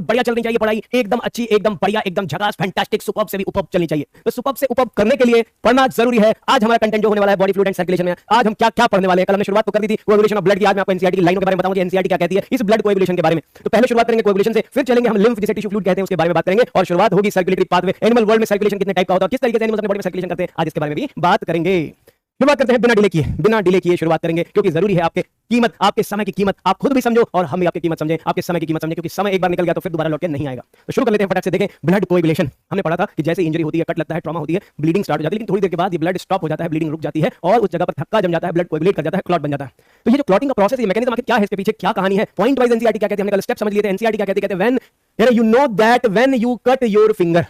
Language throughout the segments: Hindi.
बढ़िया चलनी चाहिए पढ़ाई, एकदम अच्छी, एकदम बढ़िया, एकदम झकास, फैंटास्टिक, सुपर्ब से भी उपब चलनी चाहिए। तो सुपर्ब से उपब करने के लिए पढ़ना जरूरी है। आज हमारा कंटेंट जो होने वाला है बॉडी फ्लूइड एंड सर्कुलेशन में, आज हम क्या क्या पढ़ने वाले हैं। कल हमने शुरुआत तो कर दी थी कोएगुलेशन ऑफ ब्लड की। आज मैं आपको एनसीईआरटी की लाइनों के बारे में बताऊंगा, एनसीईआरटी क्या कहती है इस ब्लड कोएगुलेशन के बारे में। तो पहले शुरुआत करेंगे कोएगुलेशन से, फिर चलेंगे हम लिम्फ जिसे टिश्यू फ्लूइड कहते हैं उसके बारे में बात करेंगे, और शुरुआत होगी सर्कुलेटरी पाथवे। एनिमल वर्ल्ड में सर्कुलेशन कितने टाइप का होता है, किस तरीके से एनिमल्स अपने बॉडी में सर्कुलेशन करते हैं, आज इसके बारे में भी बात करेंगे। शुरुआत करते हैं बिना डिले किए शुरुआत करेंगे, क्योंकि जरूरी है आपके कीमत, आपके समय की कीमत आप खुद भी समझो और हम भी आपकी कीमत समझें, आपके समय की कीमत समझें, क्योंकि समय एक बार निकल गया तो फिर दोबारा लौट के नहीं आएगा। तो शुरू कर लेते हैं फटाक से। देखें ब्लड कोएगुलेशन, हमने पढ़ा था कि जैसे इंजरी होती है, कट लगता है, ट्रॉमा होती है, ब्लीडिंग स्टार्ट हो जाती है, लेकिन थोड़ी देर के बाद ये ब्लड स्टॉप हो जाता है, ब्लीडिंग रुक जाती है और उस जगह पर थक्का जम जाता है, ब्लड कोएगुलेट कर जाता है, क्लॉट बन जाता है। तो ये जो क्लॉटिंग का प्रोसेस, ये मैकेनिज्म क्या है, इसके पीछे क्या कहानी है, पॉइंट वाइज एनसीईआरटी क्या कहती है, हमने कल स्टेप समझ लिए थे। एनसीईआरटी क्या कहती है, when you know that when you cut your finger,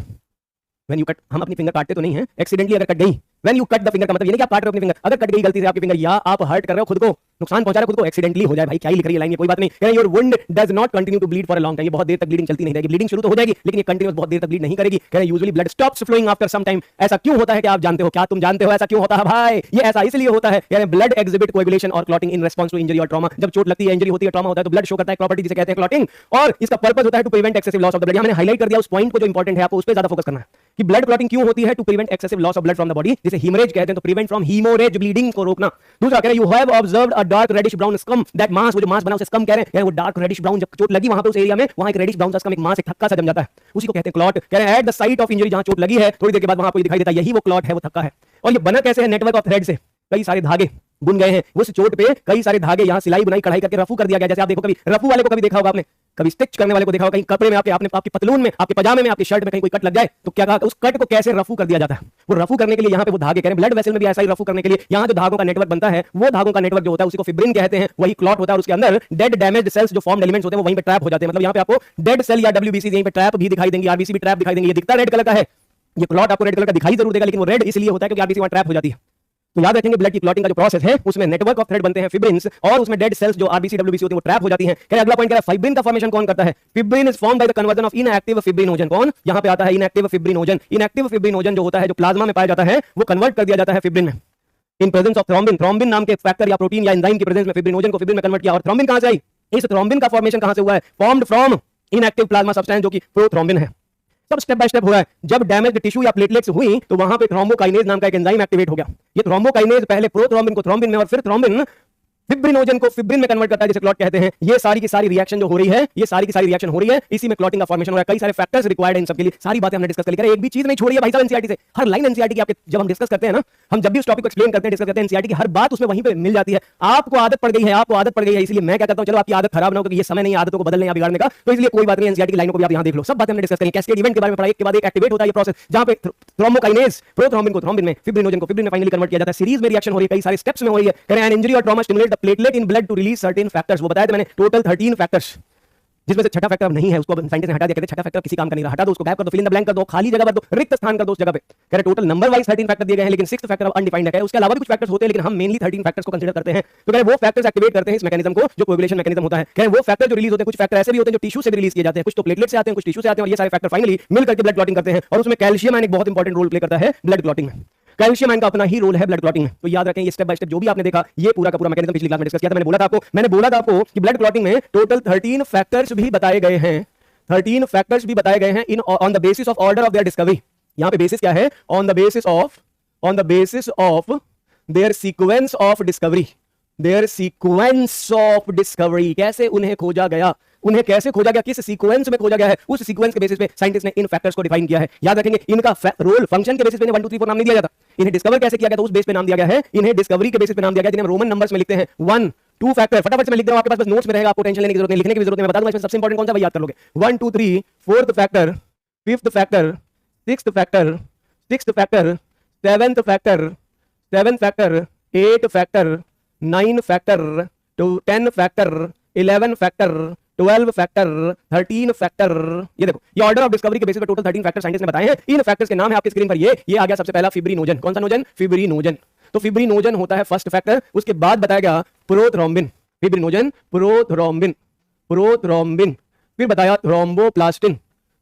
when you cut, हम अपनी फिंगर काटते तो नहीं है, एक्सीडेंटली अगर कट गई, when you cut the finger का मतलब ये नहीं कि आप काट रहे हो अपनी फिंगर, अगर कट गई गलती से आपकी फिंगर या आप हर्ट कर रहे हो खुद को, नुकसान पहुंचा रहे हो खुद को, एक्सीडेंटली हो जाए, भाई क्या ही लिख रही है लाइन, ये कोई बात नहीं। Your wound does not continue to bleed for a long time, ये बहुत देर तक ब्लीडिंग चलती नहीं रहेगी, ब्लीडिंग शुरू तो हो जाएगी लेकिन ये कंटिन्यूअस बहुत देर तक ब्लीड नहीं करेगी। Usually blood stops flowing after some time. ऐसा क्यों होता है कि आप जानते हो, क्या तुम जानते हो ऐसा क्यों होता है भाई? ये ऐसा इसलिए होता है, ब्लड एग्जिबिट कोएगुलेशन और clotting in response to injury और ट्रॉमा। जब चोट लगती है, इंजरी होती है, ट्रॉमा होता है, तो ब्लड शो करता है प्रॉपर्टी जिसे कहते हैं क्लॉटिंग, और इसका पर्पस होता है to prevent excessive loss of the blood. मैंने हाईलाइट कर दिया उस पॉइंट को जो इंपॉर्टेंट है, आपको उस पर ज्यादा फोकस करना है कि ब्लड क्लॉटिंग क्यों होती है, to prevent excessive loss of blood from the body, जिसे हीमरेज कहते हैं, तो प्रिवेंट फ्रॉम हीमोरेज, ब्लीडिंग को रोकना। दूसरा कह रहे हैं you have observed a dark reddish brown scum, that mass, वो जो मास बना उसे स्कम कह रहे हैं, वो डार्क रेडिश ब्राउन, जब चोट लगी वहां पे उस एरिया में, वहां एक रेडिश ब्राउन सा स्कम, एक मास, एक थक्का सा जम जाता है, उसी को कहते हैं क्लॉट। कह रहे हैं at the site of injury, जहां चोट लगी है थोड़ी देर के बाद वहां आपको दिखाई देता है, यही वो क्लॉट है, वो थक्का है। और ये बना कैसे है, नेटवर्क ऑफ थ्रेड से, कई सारे धागे बुन गए हैं उस चोट पे, कई सारे धागे यहां सिलाई बुनाई कढ़ाई करके रफू कर दिया गया। जैसे आप देखो, कभी रफू वाले को कभी देखा होगा आपने, कभी स्टिच करने वाले को देखा होगा, कहीं कपड़े में आपकी पतलून में, आपके पजामे में, आपकी शर्ट में कहीं कोई कट लग जाए तो क्या कहा, उस कट को कैसे रफू कर दिया जाता है। वो रफू करने के लिए यहाँ पे वो धागे, कह रहे हैं ब्लड वेसल में भी ऐसा ही रफू करने के लिए यहाँ जो धागों का नेटवर्क बनता है, वो धागों का नेटवर्क जो होता है उसी को फिब्रिन कहते हैं, वही क्लॉट होता है। और उसके अंदर डेड डैमेज्ड सेल्स जो फॉर्म्ड एलिमेंट्स होते हैं वो वहीं पे ट्रैप हो जाते हैं। मतलब यहाँ पे आपको डेड सेल या डब्ल्यूबीसी यहीं पे ट्रैप भी दिखाई देंगी, आरबीसी भी ट्रैप दिखाई देंगी। ये दिखता रेड कलर का है, ये क्लॉट आपको रेड कलर का दिखाई जरूर देगा, लेकिन वो रेड इसलिए होता है क्योंकि आरबीसी वहां ट्रैप हो जाती है। तो याद रखेंगे ब्लड की क्लॉटिंग का जो प्रोसेस है उसमें नेटवर्क ऑफ थ्रेड बनते हैं फिब्रिन्स, और उसमें डेड सेल्स जो आरबीसी डब्ल्यूबीसी होती हैं वो ट्रैप हो जाती हैं। क्या अगला पॉइंट कह रहा है, फाइब्रिन का फॉर्मेशन कौन करता है, fibrin is formed by the conversion of inactive fibrinogen. कौन यहां पे आता है, इनएक्टिव फिब्रिनोजन। इनएक्टिव फिब्रिनोजन जो होता है, जो प्लाज्मा में पाया जाता है, वो कन्वर्ट कर दिया जाता है फिब्रिन में, in presence of thrombin. Thrombin नाम के फैक्टर या प्रोटीन या एंजाइम की प्रेजेंस में फिब्रिनोजन को फिब्रिन में कन्वर्ट किया। और थ्रोम्बिन कहां से आई, इस थ्रोम्बिन का फॉर्मेशन कहां से हुआ है, formed from inactive plasma substance जो कि प्रोथ्रोम्बिन है। सब स्टेप बाय स्टेप हो रहा है। जब डैमेज टिश्यू या प्लेटलेट्स हुई तो वहां पे थ्रोम्बोकाइनेज नाम का एक एंजाइम एक्टिवेट हो गया। ये थ्रोम्बोकाइनेज पहले प्रोथ्रोम्बिन को थ्रोम्बिन में और फिर थ्रोम्बिन फिब्रिनोजन को फिब्रिन में कन्वर्ट करता है, जिसे क्लॉट कहते हैं। ये सारी की सारी रिएक्शन जो हो रही है, ये सारी की सारी रिएक्शन हो रही है, इसी में क्लॉटिंग का फॉर्मेशन हो रहा है। कई सारे फैक्टर्स रिक्वायर्ड हैं इन सब के लिए, सारी बातें हमने डिस्कस कर ली। एक भी चीज नहीं छोड़ी है भाई साहब एनसीईआरटी से, हर लाइन एनसीईआरटी की आपके जब हम डिस्कस करते हैं ना, हम जब भी उस टॉपिक को एक्सप्लेन करते हैं, डिस्कस करते हैं, एनसीईआरटी की हर बात उसमें वहीं पे मिल जाती है। आपको आदत पड़ गई है, आपको आदत पड़ गई है, इसलिए मैं क्या कहता हूं, चलो आपकी आदत खराब ना हो, क्योंकि ये समय नहीं आदतों को बदलने या बिगाड़ने का, तो इसलिए कोई बात नहीं, एनसीईआरटी की लाइनों को भी आप यहां देख लो, सब बातें हमने डिस्कस करी। कैस्केड इवेंट के बारे में पढ़ा, एक के बाद एक एक्टिवेट होता है ये प्रोसेस, जहां पे थ्रोम्बोकाइनेज प्रोथ्रोम्बिन को थ्रोम्बिन में, फिब्रिनोजन को फिब्रिन में फाइनली कन्वर्ट किया जाता है। सीरीज में रिएक्शन हो रही है, कई सारे स्टेप्स में हो रही है। कह रहे हैं इंजरी और trauma stimulate the platelet in blood to release certain factors. वो बताया था मैंने, टोटल 13 फैक्टर्स, जिसमें से छठा फैक्टर अब नहीं है, उसको साइंटिस्ट ने हटा दिया। कहते हैं छठा फैक्टर किसी काम का नहीं रहा, हटा दो उसको, गैप कर दो, फिल इन द ब्लैंक कर दो, खाली जगह भर दो, रिक्त स्थान कर दो उस जगह पे। कह रहे टोटल नंबर वाइज 13 फैक्टर दिए गए हैं, लेकिन सिक्स्थ फैक्टर अब अनडिफाइंड है। उसके अलावा भी कुछ फैक्टर्स होते हैं, लेकिन हम मेनली 13 फैक्टर्स को कंसीडर करते हैं। तो कह रहे वो फैक्टर्स एक्टिवेट करते हैं इस मैकेनिज्म को, जो कोएगुलेशन मैकेनिज्म होता है। कह रहे वो फैक्टर जो रिलीज होते हैं, कुछ फैक्टर ऐसे भी होते हैं जो टिश्यू से भी रिलीज किए जाते हैं, कुछ तो प्लेटलेट से आते हैं, कुछ टिश्यू से आते हैं, और ये सारे फैक्टर फाइनली मिल करके ब्लड क्लॉटिंग करते हैं। और उसमें कैल्शियम आयन एक बहुत इंपॉर्टेंट रोल प्ले करता है ब्लड क्लॉटिंग में। कैल्शियम आयन का अपना ही रोल है ब्लड क्लॉटिंग में। तो याद रखें, ये स्टेप बाय स्टेप जो भी आपने देखा, ये पूरा का पूरा मैकेनिज्म पिछली क्लास में डिस्कस किया था। मैंने बोला था आपको कि ब्लड क्लॉटिंग में टोटल 13 फैक्टर्स भी बताए गए हैं, 13 फैक्टर्स भी बताए गए हैं in on the basis of order of their discovery. यहां पे बेसिस क्या है, on the basis of their sequence of discovery, their sequence of discovery, कैसे उन्हें खोजा गया, उन्हें कैसे खोजा गया, किस सीक्वेंस में खोजा गया है, उस सीक्वेंस के बेसिस पे साइंटिस्ट ने इन फैक्टर्स को डिफाइन किया है। याद रखेंगे, इनका रोल फंक्शन के बेसिस पे 1 2 3 4 नाम नहीं दिया जाता। इन्हें डिस्कवर कैसे किया गया, तो उस बेस पे नाम दिया गया है। इन्हें डिस्कवरी के बेसिस पे नाम दिया गया, जिन्हें रोमन नंबर्स में लिखते हैं। 1 2 फैक्टर, फटाफट से मैं लिख दूं, आपके पास बस नोट्स में रहेगा, आपको टेंशन लेने की जरूरत नहीं, लिखने की जरूरत नहीं। मैं बता दूंगा इसमें सबसे इंपॉर्टेंट कौन सा, भाई याद कर लोगे। 1 2 3 4th factor, 5th factor, 6th factor, 6th factor, 7th factor, 7th factor, 8 factor, 9 factor, 10 factor, 11 factor, 12 factor, 13 factor. ये देखो, ये ऑर्डर ऑफ डिस्कवरी के बेसिस पे टोटल 13 फैक्टर साइंटिस्ट ने बताए हैं। इन फैक्टर्स के नाम है आपकी स्क्रीन पर, ये आ गया सबसे पहला फिब्रिनोजन। कौन सा नोजन, फिब्रिनोजन। तो फिब्रिनोजन होता है फर्स्ट फैक्टर। उसके बाद बताया गया प्रोथ्रोम्बिन, फिब्रिनोजन, प्रोथ्रोम्बिन, प्रोथ्रोम्बिन। फिर बताया थ्रोम्बोप्लास्टिन,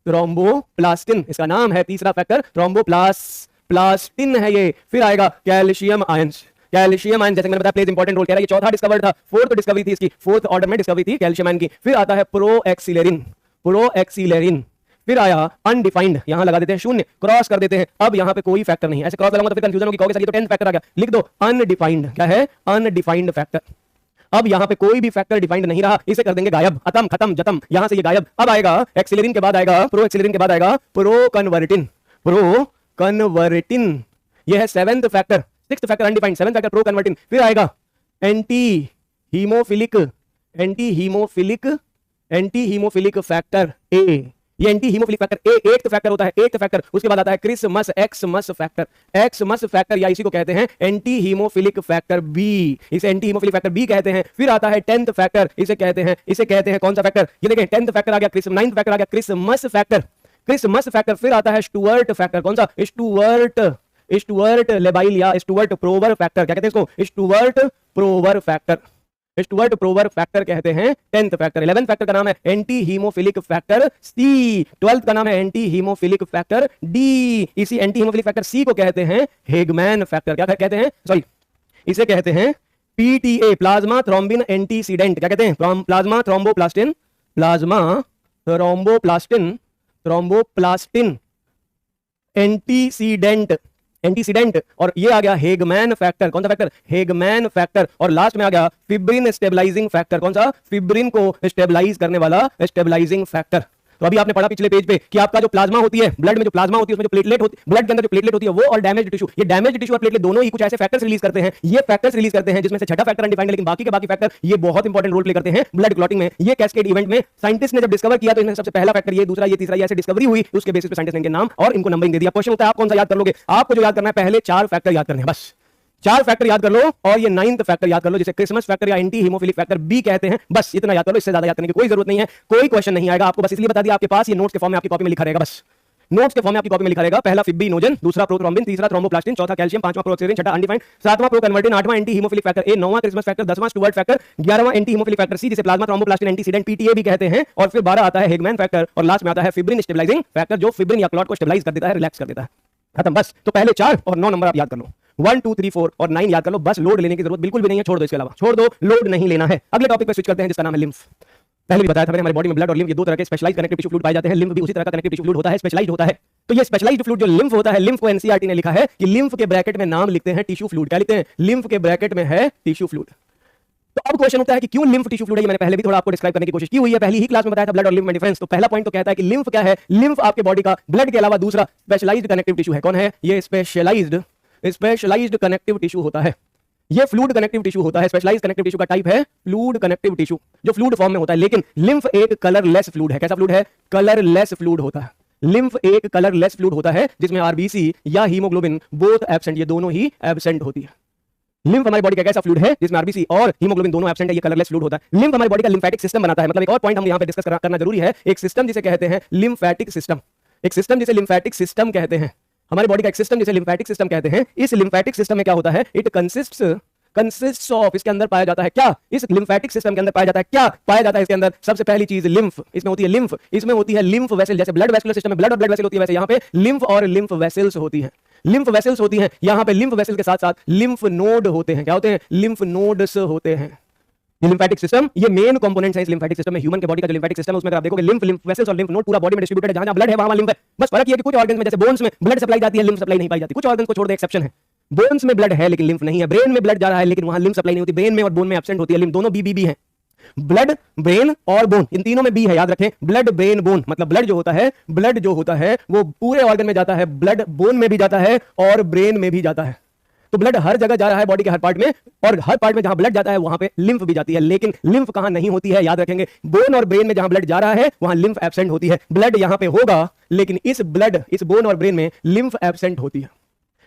थ्रोम्बोप्लास्टिन इसका नाम है तीसरा फैक्टर, थ्रोम्बोप्लास्टिन है ये। फिर आएगा कैल्शियम आयंस, कैल्शियम आयन जैसे मैंने बताया प्लेज इंपॉर्टेंट रोल कह रहा है। ये चौथा डिस्कवर्ड था, फोर्थ डिस्कवरी थी इसकी, फोर्थ ऑर्डर में डिस्कवरी थी कैल्शियम आयन की। फिर आता है प्रोएक्सिलेरिन, प्रोएक्सिलरिन, फिर आया अनडिफाइंड, यहां लगा देते हैं शून्य, क्रॉस कर देते हैं, अब यहां पे कोई फैक्टर नहीं है, ऐसे क्रॉस लगाऊंगा तो फिर कंफ्यूजन होगी, कहोगे सर ये तो 10th फैक्टर आ गया, लिख दो अनडिफाइंड, क्या है अनडिफाइंड फैक्टर। अब यहां पे कोई भी फैक्टर डिफाइंड नहीं रहा, इसे कर देंगे गायब, खत्म खत्म जतम, यहां से ये गायब। अब आएगा एक्सिलरिन के बाद आएगा प्रो एक्सिलरिन के बाद आएगा प्रो कन्वर्टिन, प्रो कन्वर्टिन, ये है 7th factor, 6th factor undefined, 7th factor proconvertin, फिर आएगा anti haemophilic, anti haemophilic, anti haemophilic factor A, ये anti haemophilic factor A 8th factor होता है, 8th फैक्टर। उसके बाद आता है Christmas Xmas factor, Xmas factor या इसी को कहते हैं एंटी हीमोफिलिक फैक्टर बी, इसे एंटी हीमोफिलिक फैक्टर बी कहते हैं। फिर आता है 10th फैक्टर, इसे कहते हैं कौन सा फैक्टर, ये देखें 10th फैक्टर आ गया, 9th फैक्टर आ गया क्रिसमस फैक्टर, क्रिसमस फैक्टर। फिर आता है स्टुअर्ट फैक्टर, कौन सा स्टुअर्ट लेबाइल या स्टुअर्ट प्रोवर फैक्टर, क्या कहते हैं इसको स्टुअर्ट प्रोवर फैक्टर, स्टुअर्ट प्रोवर फैक्टर कहते हैं 10th फैक्टर। 11th फैक्टर का नाम है एंटी हीमोफिलिक फैक्टर सी, 12th का नाम है एंटी हीमोफिलिक फैक्टर डी, इसी एंटी हीमोफिलिक फैक्टर सी को कहते हैं हेगमैन फैक्टर, क्या कहते हैं, सॉरी इसे कहते हैं पीटीए, प्लाज्मा थ्रोम्बिन एंटीसीडेंट, क्या कहते हैं plasma thromboplastin, plasma thromboplastin, thromboplastin antecedent, antecedent. और ये आ गया हेगमैन फैक्टर, कौन सा फैक्टर हेगमैन फैक्टर। और लास्ट में आ गया फिब्रिन स्टेबलाइजिंग फैक्टर, कौन सा फिब्रिन को स्टेबलाइज करने वाला स्टेबलाइजिंग फैक्टर। तो अभी आपने पढ़ा पिछले पेज पे कि आपका जो प्लाज्मा होती है, ब्लड में जो प्लाज्मा होती है, उसमें जो प्लेटलेट होती है, ब्लड के अंदर जो प्लेटलेट होती है वो, और डैमेज टिश्यू, ये डैमेज टिश्यू और प्लेटलेट दोनों ही कुछ ऐसे फैक्टर्स रिलीज करते हैं, ये फैक्टर्स रिलीज करते हैं जिसमें से छठा फैक्टर अनडिफाइंड है, लेकिन बाकी के बाकी फैक्टर ये बहुत इंपॉर्टेंट रोल प्ले करते हैं ब्लड क्लॉटिंग में। ये कैस्केड इवेंट में साइंटिस्ट ने जब डिस्कवर किया तो इनमें सबसे पहला फैक्टर ये, दूसरा ये, तीसरा ये, ऐसे डिस्कवरी हुई, उसके बेसिस पे साइंटिस्ट ने इनके नाम और इनको नंबरिंग दे दिया। क्वेश्चन होता है आप कौन सा याद कर लोगे, आपको जो याद करना है पहले 4 फैक्टर याद करने हैं, बस 4 फैक्टर याद कर लो, और ये 9th फैक्टर याद कर लो जिसे क्रिसमस फैक्टर या एंटी हीमोफिलिक फैक्टर बी कहते हैं, बस इतना याद कर लो, इससे ज्यादा याद करने की कोई जरूरत नहीं है, कोई क्वेश्चन नहीं आएगा आपको, बस इसलिए बता दिया आपके पास ये नोट्स के फॉर्म में आपकी कॉपी में लिखा रहेगा, बस नोट्स के फॉर्म में आपकी कॉपी में लिखा रहेगा, पहला फिब्रिनोजन, दूसरा प्रोथ्रोम्बिन, तीसरा थ्रोम्बोप्लास्टिन, चौथा कैल्शियम, पांचवा प्रोएक्सिलरिन, छठा अनडिफाइंड, सातवां प्रोकन्वर्टिन, आठवां एंटी हीमोफिलिक फैक्टर ए, नौवां क्रिसमस फैक्टर, 10वां स्टुअर्ट फैक्टर, 11वां एंटी हीमोफिलिक फैक्टर सी जिसे प्लाज्मा थ्रोम्बोप्लास्टिन एंटीसीडेंट पीटीए भी कहते हैं, और फिर 12 आता है हेगमैन फैक्टर, और लास्ट में आता है फिब्रिन स्टेबलाइजिंग फैक्टर जो फिब्रिन या क्लॉट को स्टेबलाइज कर देता है, रिलैक्स कर देता है, खत्म बस। तो पहले 4 और 9 नंबर आप याद कर लो, 1 2 3 4 और 9 याद कर लो, बस लोड लेने की जरूरत बिल्कुल भी नहीं है, छोड़ दो, इसके अलावा छोड़ दो, लोड नहीं लेना है। अगले टॉपिक पे स्विच करते हैं जिसका नाम है लिम्फ। पहले भी बताया था मैंने, हमारे बॉडी में ब्लड और लिम्फ ये 2 तरह के स्पेशलाइज्ड कनेक्टिव टिश्यू फ्लूइड पाए जाते हैं, लिम्फ भी उसी तरह का कनेक्टिव टिश्यू फ्लूइड होता है, स्पेशलाइज्ड होता है। तो ये स्पेशलाइज्ड फ्लूइड जो लिम्फ होता है, लिम्फ को एनसीईआरटी ने लिखा है कि लिम्फ के ब्रैकेट में नाम लिखते हैं टिश्यू फ्लूइड, क्या लिखते हैं लिम्फ के ब्रैकेट में है टिश्यू फ्लूइड। तो अब क्वेश्चन उठता है कि क्यों लिम्फ टिश्यू फ्लूइड है, मैंने पहले भी थोड़ा आपको डिस्क्राइब करने की कोशिश की हुई है, पहली ही क्लास में बताया था ब्लड और लिम्फ में डिफरेंस। तो पहला पॉइंट तो कहता है कि लिम्फ क्या है, लिम्फ आपके बॉडी का ब्लड के अलावा दूसरा स्पेशलाइज्ड कनेक्टिव टिश्यू है। कौन है ये स्पेशलाइज्ड कनेक्टिव टिश्यू होता है, ये फ्लूइड कनेक्टिव टिश्यू होता है। स्पेशलाइज्ड कनेक्टिव टिश्यू का टाइप है फ्लूइड कनेक्टिव टिश्यू जो फ्लूइड फॉर्म में होता है, लेकिन लिम्फ एक कलरलेस फ्लूइड है। कैसा फ्लूइड है, कलरलेस फ्लूइड होता है। लिम्फ एक कलरलेस फ्लूइड होता है जिसमें आरबीसी या हीमोग्लोबिन बोथ एब्सेंट, ये दोनों ही एब्सेंट होती है। लिम्फ हमारी बॉडी का कैसा फ्लूइड है जिसमें आरबीसी और हीमोग्लोबिन दोनों एब्सेंट है, ये कलरलेस फ्लूइड होता है। लिम्फ हमारी बॉडी का लिम्फेटिक सिस्टम बनाता है। मतलब एक और पॉइंट हम यहां पे डिस्कस करना जरूरी है, एक सिस्टम जिसे कहते हैं लिम्फेटिक सिस्टम, एक सिस्टम जिसे लिम्फेटिक सिस्टम कहते हैं। हमारी बॉडी का एक सिस्टम जिसे लिम्फेटिक सिस्टम कहते हैं। इस लिम्फेटिक सिस्टम में क्या होता है, इट कंसिस्ट्स ऑफ, इसके अंदर पाया जाता है क्या, इस लिम्फेटिक सिस्टम के अंदर पाया जाता है क्या, पाया जाता है इसके अंदर सबसे पहली चीज लिम्फ। इसमें होती है लिम्फ, इसमें होती है लिम्फ वेसल, जैसे ब्लड वेस्कुलर सिस्टम में ब्लड और ब्लड वेसल होती है, वैसे यहाँ पे लिम्फ और लिम्फ वेसल्स होती हैं, लिम्फ वेसल्स होती हैं। यहाँ पे लिम्फ वेसल के साथ साथ लिम्फ नोड होते हैं। क्या होते हैं, लिम्फ नोड्स होते हैं। ये लिम्फेटिक सिस्टम, ये मेन कंपोनेंट्स हैं इस लिम्फेटिक सिस्टम में। ह्यूमन के बॉडी का जो लिम्फेटिक सिस्टम है उसमें अगर आप देखोगे लिम्फ वेसल्स और लिम्फ नोड पूरा बॉडी में डिस्ट्रीब्यूटेड है, जहां ब्लड है वहां लिम्फ है। बस फर्क ये है कि कुछ ऑर्गन्स में जैसे बोन्स में ब्लड सप्लाई जाती है, लिम्फ सप्लाई नहीं पाई जाती। कुछ ऑर्गन्स को छोड़ दे, एक्सेप्शन है, बोन्स में ब्लड है लेकिन लिम्फ नहीं है। ब्रेन में ब्लड जा रहा है लेकिन वहां लिम्फ सप्लाई नहीं होती, ब्रेन में और बोन में एब्सेंट होती है लिम्फ, दोनों बी है। ब्लड, ब्रेन और बोन, इन तीनों में बी है, याद रखें। ब्लड, ब्रेन, बोन, मतलब ब्लड जो होता है वो पूरे ऑर्गन में जाता है, ब्लड बोन में भी जाता है और ब्रेन में भी जाता है। तो ब्लड हर जगह जा रहा है बॉडी के हर पार्ट में, और हर पार्ट में जहां ब्लड जाता है वहां पे लिम्फ भी जाती है। लेकिन लिम्फ कहां नहीं होती है, याद रखेंगे, बोन और ब्रेन में जहां ब्लड जा रहा है वहां लिम्फ एब्सेंट होती है। ब्लड यहां पे होगा लेकिन इस बोन और ब्रेन में लिम्फ एब्सेंट होती है।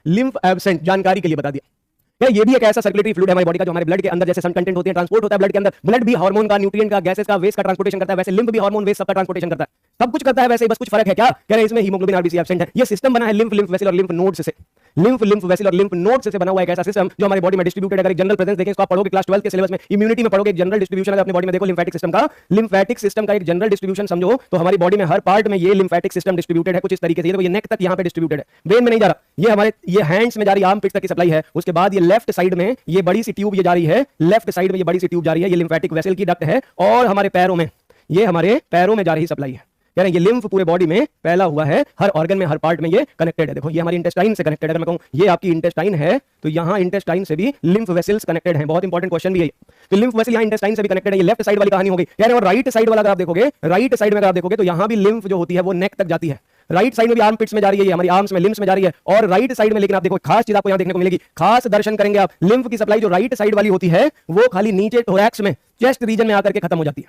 लिम्फ एब्सेंट, जानकारी के लिए बता दिया। ये भी एक ऐसा सर्कुलेटरी फ्लूइड है हमारी बॉडी का जो हमारे ब्लड के अंदर जैसे सम कंटेंट होते हैं ट्रांसपोर्ट होता है ब्लड के अंदर। ब्लड भी हार्मोन का, न्यूट्रिएंट का, गैसेस का, वेस्ट का ट्रांसपोर्टेशन करता है, वैसे लिम्फ भी हार्मोन, वेस्ट सबका ट्रांसपोर्टेशन करता है, सब कुछ करता है वैसे ही, बस कुछ फर्क है क्या, कह रहे हैं इसमें हीमोग्लोबिन आरबीसी एब्सेंट है। ये सिस्टम बना है लिम्फ वेसल और लिम्फ नोड्स से, लिम्फ वेसल और लिम्फ नोड्स से बना हुआ एक ऐसा सिस्टम जो हमारी बॉडी में डिस्ट्रीब्यूटेड। अगर एक जनरल प्रेजेंस देखें, इसको आप पढ़ोगे क्लास 12 के सिलेबस में, इम्यूनिटी में पढ़ोगे, एक जनरल डिस्ट्रीब्यूशन अगर अपनी बॉडी में देखो लिम्फेटिक सिस्टम का एक जनरल डिस्ट्रीब्यूशन समझो तो हमारी बॉडी में हर पार्ट में ये लिम्फेटिक सिस्टम डिस्ट्रीब्यूटेड है कुछ इस तरीके से। ये नेक तक यहाँ पे डिस्ट्रीब्यूटेड है, ब्रेन में नहीं जा रहा, ये हैंड्स में जा रही है, आर्म पिट्स तक की सप्लाई है। उसके बाद ये लेफ्ट साइड में ये बड़ी सी ट्यूब ये जा रही है, लेफ्ट साइड में ये बड़ी सी ट्यूब जा रही है, ये लिम्फेटिक वेसल की डक्ट है, और हमारे पैरों में जा रही सप्लाई है। कह रहे हैं ये लिम्फ पूरे बॉडी में फैला हुआ है, हर ऑर्गन में, हर पार्ट में ये कनेक्टेड है। देखो ये हमारी इंटेस्टाइन से कनेक्टेड है। अगर मैं कहूं ये आपकी इंटेस्टाइन है तो यहां इंटेस्टाइन से भी लिम्फ वेसल्स कनेक्टेड हैं। बहुत इंपॉर्टेंट क्वेश्चन भी है। तो लिम्फ वेसल यहां इंटेस्टाइन से भी कनेक्टेड है। ये लेफ्ट साइड वाली कहानी हो गई। कह रहे हैं और राइट साइड वाला अगर आप देखोगे, राइट साइड में अगर आप देखोगे तो यहां भी लिम्फ जो होती है वो नेक तक जाती है। राइट साइड में भी आर्म पिट्स में जा रही है, हमारी आर्म्स में, लिम्स में जा रही है। और राइट साइड में लेकिन आप देखो खास चीज आपको यहां देखने को मिलेगी, खास दर्शन करेंगे आप, लिम्फ की सप्लाई जो राइट साइड वाली होती है वो खाली नीचे थोरैक्स में, चेस्ट रीजन में आकर के खत्म हो जाती है।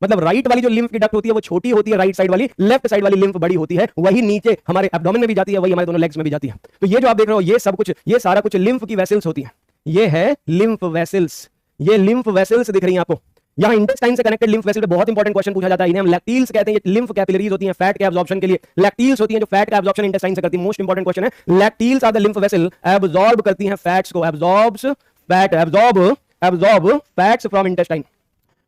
मतलब राइट वाली जो लिम्फ की डक्ट होती है वो छोटी होती है राइट साइड वाली, लेफ्ट साइड वाली लिम्फ बड़ी होती है। वही नीचे हमारे एब्डोमेन में भी जाती है, वही हमारे दोनों लेग्स में भी जाती है। तो ये जो आप देख रहे हो ये सब कुछ, ये सारा कुछ लिम्फ की वेसल्स होती है। ये है लिम्फ वेसल्स, ये लिम्फ वेसल्स दिख रही हैं आपको। यहाँ इंटेस्टाइन से कनेक्टेड लिम्फ वेसल पे बहुत इंपॉर्टेंट क्वेश्चन पूछा जाता है। इन्हें हम लैक्टील्स कहते हैं। ये लिम्फ कैपिलरीज होती हैं फैट के एब्जॉर्प्शन के लिए। लैक्टील्स होती हैं जो फैट का एब्जॉर्प्शन इंटेस्टाइन से करती है। मोस्ट इंपॉर्टेंट क्वेश्चन है। Lacteals are the lymph vessel, absorb करती हैं फैट्स को, absorb fats from intestine.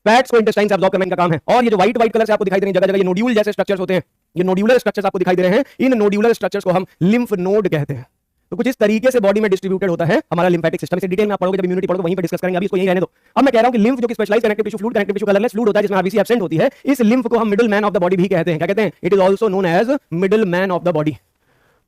Fats को इंटेस्टाइन से एब्जॉर्ब करने का काम है। और ये जो व्हाइट कलर से आपको दिखाई दे रही है जगह जगह, ये नोड्यूल जैसे स्ट्रक्चर्स होते हैं, ये नोड्यूलर स्ट्रक्चर्स आपको दिखाई दे रहे हैं। इन नोड्यूलर स्ट्रक्चर्स को हम लिम्फ नोड कहते हैं। तो कुछ इस तरीके से बॉडी में डिस्ट्रीब्यूटेड होता है हमारा लिम्फेटिक सिस्टम। इसे डिटेल में आप पढ़ोगे, जब इम्यूनिटी पढ़ोगे वहीं पे डिस्कस करेंगे, अभी इसको यही रहने दो। अब मैं कह रहा हूं कि लिम्फ जो कि specialised connective tissue fluid, connective tissue colourless fluid होता है जिसमें आरबीसी एब्सेंट होती है, इस लिम्फ को हम middle man of the body भी कहते हैं। क्या कहते हैं? It is also known as middle man of the body.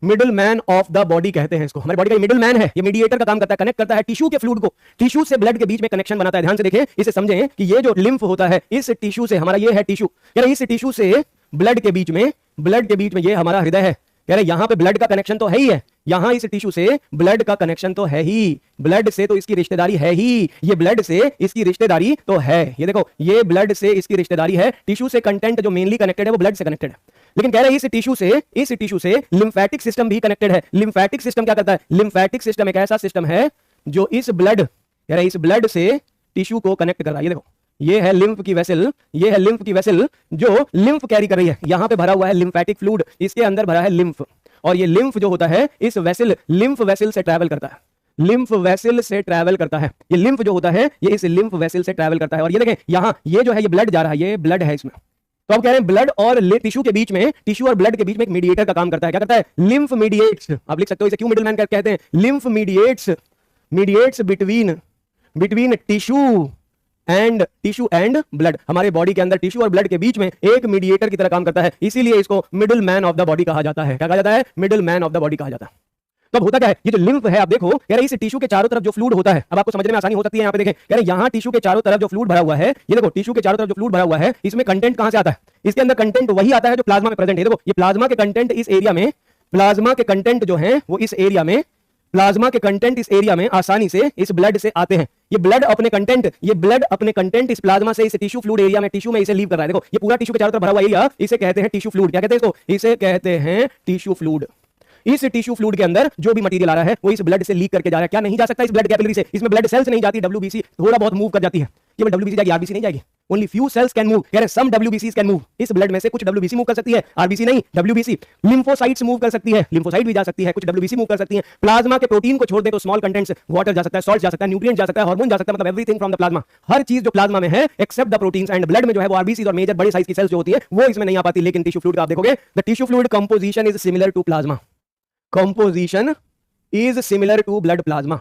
Middle man of the body कहते हैं इसको। हमारी बॉडी का मिडिल मैन है, ये मीडिएटर का काम करता है, कनेक्ट करता है टिश्यू के फ्लूइड को, टिश्यू से ब्लड के बीच में कनेक्शन बनाता है। ध्यान से देखें, इसे समझें कि ये जो लिम्फ होता है इस टिश्यू से, हमारा ये है टिश्यू, कह रहे इस टिश्यू से ब्लड के बीच में ये हमारा हृदय है। कह रहे यहां पे ब्लड का कनेक्शन तो है ही है, यहां इस टिश्यू से ब्लड का कनेक्शन तो है ही, ब्लड से तो इसकी रिश्तेदारी है ही, ये ब्लड से इसकी रिश्तेदारी तो है। ये देखो, ये ब्लड से इसकी रिश्तेदारी है। टिश्यू से कंटेंट जो मेनली कनेक्टेड है वो ब्लड से कनेक्टेड है। लेकिन कह रहे हैं इस टिश्यू से लिम्फेटिक सिस्टम भी कनेक्टेड है। लिम्फेटिक सिस्टम क्या करता है? लिम्फेटिक सिस्टम एक ऐसा सिस्टम है जो इस ब्लड, कह रहे इस ब्लड से टिश्यू को कनेक्ट कर रहा है। ये देखो, ये है लिम्फ की वेसल, ये है लिम्फ की वेसल जो लिम्फ कैरी कर रही है। यहां पे भरा हुआ है लिम्फेटिक फ्लूइड, इसके अंदर भरा है लिम्फ, और ये लिम्फ जो होता है इस वेसल, लिम्फ वेसल से ट्रैवल करता है, लिम्फ वेसल से ट्रैवल करता है। ये लिम्फ जो होता है ये इस लिम्फ वेसल से ट्रैवल करता है। और ये देखें यहां, ये जो है ये ब्लड जा रहा है, ये ब्लड है इसमें। तो आप कह रहे हैं ब्लड और टिश्यू के बीच में, टिश्यू और ब्लड के बीच में एक मीडिएटर का काम करता है। क्या करता है? Lymph mediates. आप लिख सकते हो इसे क्यों मिडिल मैन कहते हैं? Lymph mediates between tissue and blood. हमारे बॉडी के अंदर टिश्यू और ब्लड के बीच में एक मीडिएटर की तरह काम करता है, इसीलिए इसको middle man of the body कहा जाता है। क्या कहा जाता है? Middle man of the body कहा जाता है। तो अब होता क्या है, ये जो लिम्फ है आप देखो, कह रहे इस टिश्यू के चारों तरफ जो फ्लूइड होता है, अब आपको समझने में आसानी हो सकती है। यहाँ पे देखें, कह रहे यहाँ टिश्यू के चारों तरफ जो फ्लूइड भरा हुआ है, ये देखो टिश्यू के चारों तरफ जो फ्लूइड भरा हुआ है, इसमें कंटेंट कहां से आता है? इसके अंदर कंटेंट वही आता है जो प्लाज्मा में प्रेजेंट है। देखो ये प्लाज्मा के कंटेंट इस एरिया में, प्लाज्मा के कंटेंट जो है वो इस एरिया में, प्लाज्मा के कंटेंट इस एरिया में आसानी से इस ब्लड से आते हैं। ये ब्लड अपने कंटेंट इस प्लाज्मा से इस टिश्यू फ्लूइड एरिया में, टिश्यू में इसे लीव कर रहा है। देखो ये पूरा टिश्यू के चारों तरफ भरा हुआ एरिया, इसे कहते हैं टिश्यू फ्लूइड। क्या कहते हैं इसको? इसे कहते हैं टिश्यू फ्लूइड। इस टिश्यू फ्लूइड के अंदर जो भी मटेरियल आ रहा है वो इस ब्लड से लीक करके जा रहा है। क्या नहीं जा सकता इस ब्लड कैपिलरी से? इसमें ब्लड सेल्स नहीं जाती, डब्ल्यूबीसी थोड़ा बहुत मूव कर जाती है। केवल डब्ल्यूबीसी जाएगी, आरबीसी नहीं जाएगी। Only few cells can move, यानी सम डब्ल्यूबीसीज कैन मूव। इस ब्लड में से कुछ डब्ल्यूबीसी मूव कर सकती है, आरबीसी नहीं, डब्ल्यूबीसी। लिम्फोसाइट्स मूव कर सकती है, लिम्फोसाइट भी जा सकती है, कुछ डब्ल्यूबीसी मूव कर सकती है। प्लाज्मा के प्रोटीन को छोड़ दे तो स्मॉल कंटेंट्स, वाटर जा सकता है, सॉल्ट जा सकता है, न्यूट्रिएंट जा सकता है, हार्मोन जा सकता है, मतलब एवरीथिंग फ्रॉम द प्लाज्मा। हर चीज जो प्लाज्मा में है except the proteins. And blood में जो है वो आरबीसी और मेजर बड़े साइज की सेल्स जो होती है वो इसमें नहीं आ पाती। लेकिन टिश्यू फ्लूइड का आप देखोगे, the tissue fluid composition is similar to plasma, composition is similar to blood plasma,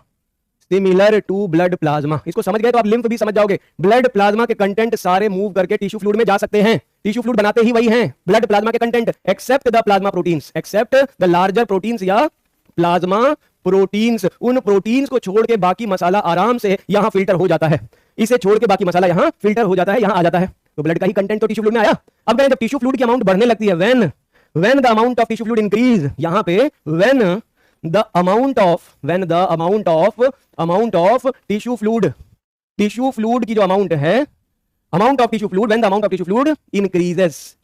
similar to blood plasma. इसको समझ गए तो आप लिम्फ भी समझ जाओगे। ब्लड प्लाज्मा के कंटेंट सारे मूव करके टिश्यू फ्लूइड में जा सकते हैं। टिश्यू फ्लूइड बनाते ही वही हैं, ब्लड प्लाज्मा के content, except the plasma proteins, except the larger proteins या प्लाज्मा प्रोटीन्स। उन प्रोटीन्स को छोड़ के बाकी मसाला आराम से यहां फिल्टर हो जाता है, इसे छोड़ के बाकी मसाला यहां फिल्टर हो जाता है, यहां आ जाता है। तो ब्लड का ही कंटेंट तो टिश्यू फ्लूइड में आया। अब कहें जब टिश्यू फ्लूइड की अमाउंट बढ़ने लगती है, when the amount of tissue fluid increase, यहां पे when the amount of tissue fluid की जो अमाउंट है, amount of tissue fluid, when the amount of tissue fluid increases,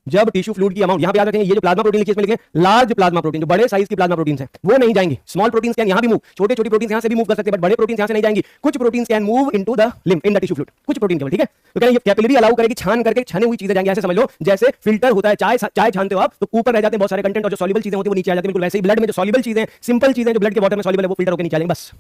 जब टिश्यू फ्लूइड की अमाउंट, यहां पे याद रखेंगे ये जो प्लाज्मा प्रोटीन लिखी है इसमें लिखें लार्ज प्लाज्मा प्रोटीन, जो बड़े साइज की प्लाज्मा प्रोटीन्स हैं वो नहीं जाएंगी। स्मॉल प्रोटीन्स कैन यहां भी मूव, छोटे छोटे प्रोटीन्स यहां से भी मूव कर सकते हैं, बट बड़े प्रोटीन्स यहां से नहीं जाएंगी। कुछ proteins can move into the lymph in the tissue fluid, कुछ प्रोटीन केवल, ठीक है। तो कह रहे हैं ये कैपिलरी अलाउ करेगी छान करके, छने हुई चीजें जाएंगी। ऐसे समझ लो जैसे फिल्टर होता है, चाय छानते हो आप तो ऊपर रह जाते हैं बहुत सारे कंटेंट, और जो सॉल्युबल चीजें होती है वो नीचे आ जाती है। बिल्कुल वैसे ही ब्लड में जो सॉल्युबल चीजें, सिंपल चीजें जो ब्लड के वाटर में सॉल्युबल है वो फिल्टर होकर नीचे आ जाएंगी बस।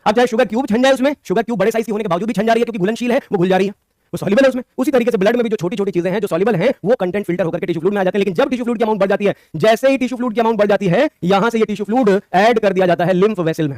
अब चाहे शुगर क्यूब छन जाए उसमें, शुगर क्यूब बड़े साइज की होने के बावजूद भी छन जा रही है क्योंकि घुलनशील है, वो घुल जा रही है, वो सॉल्युबल है उसमें। उसी तरीके से ब्लड में भी जो छोटी छोटी चीजें हैं जो सॉल्युबल हैं वो कंटेंट फिल्टर होकर के टिश्यू फ्लूइड में आ जाते हैं। लेकिन जब टिश्यू फ्लूइड की अमाउंट बढ़ जाती है, जैसे ही टिश्यू फ्लूइड की अमाउंट बढ़ जाती है, यहां से ये टिश्यू फ्लूइड ऐड कर दिया जाता है लिम्फ वेसल में।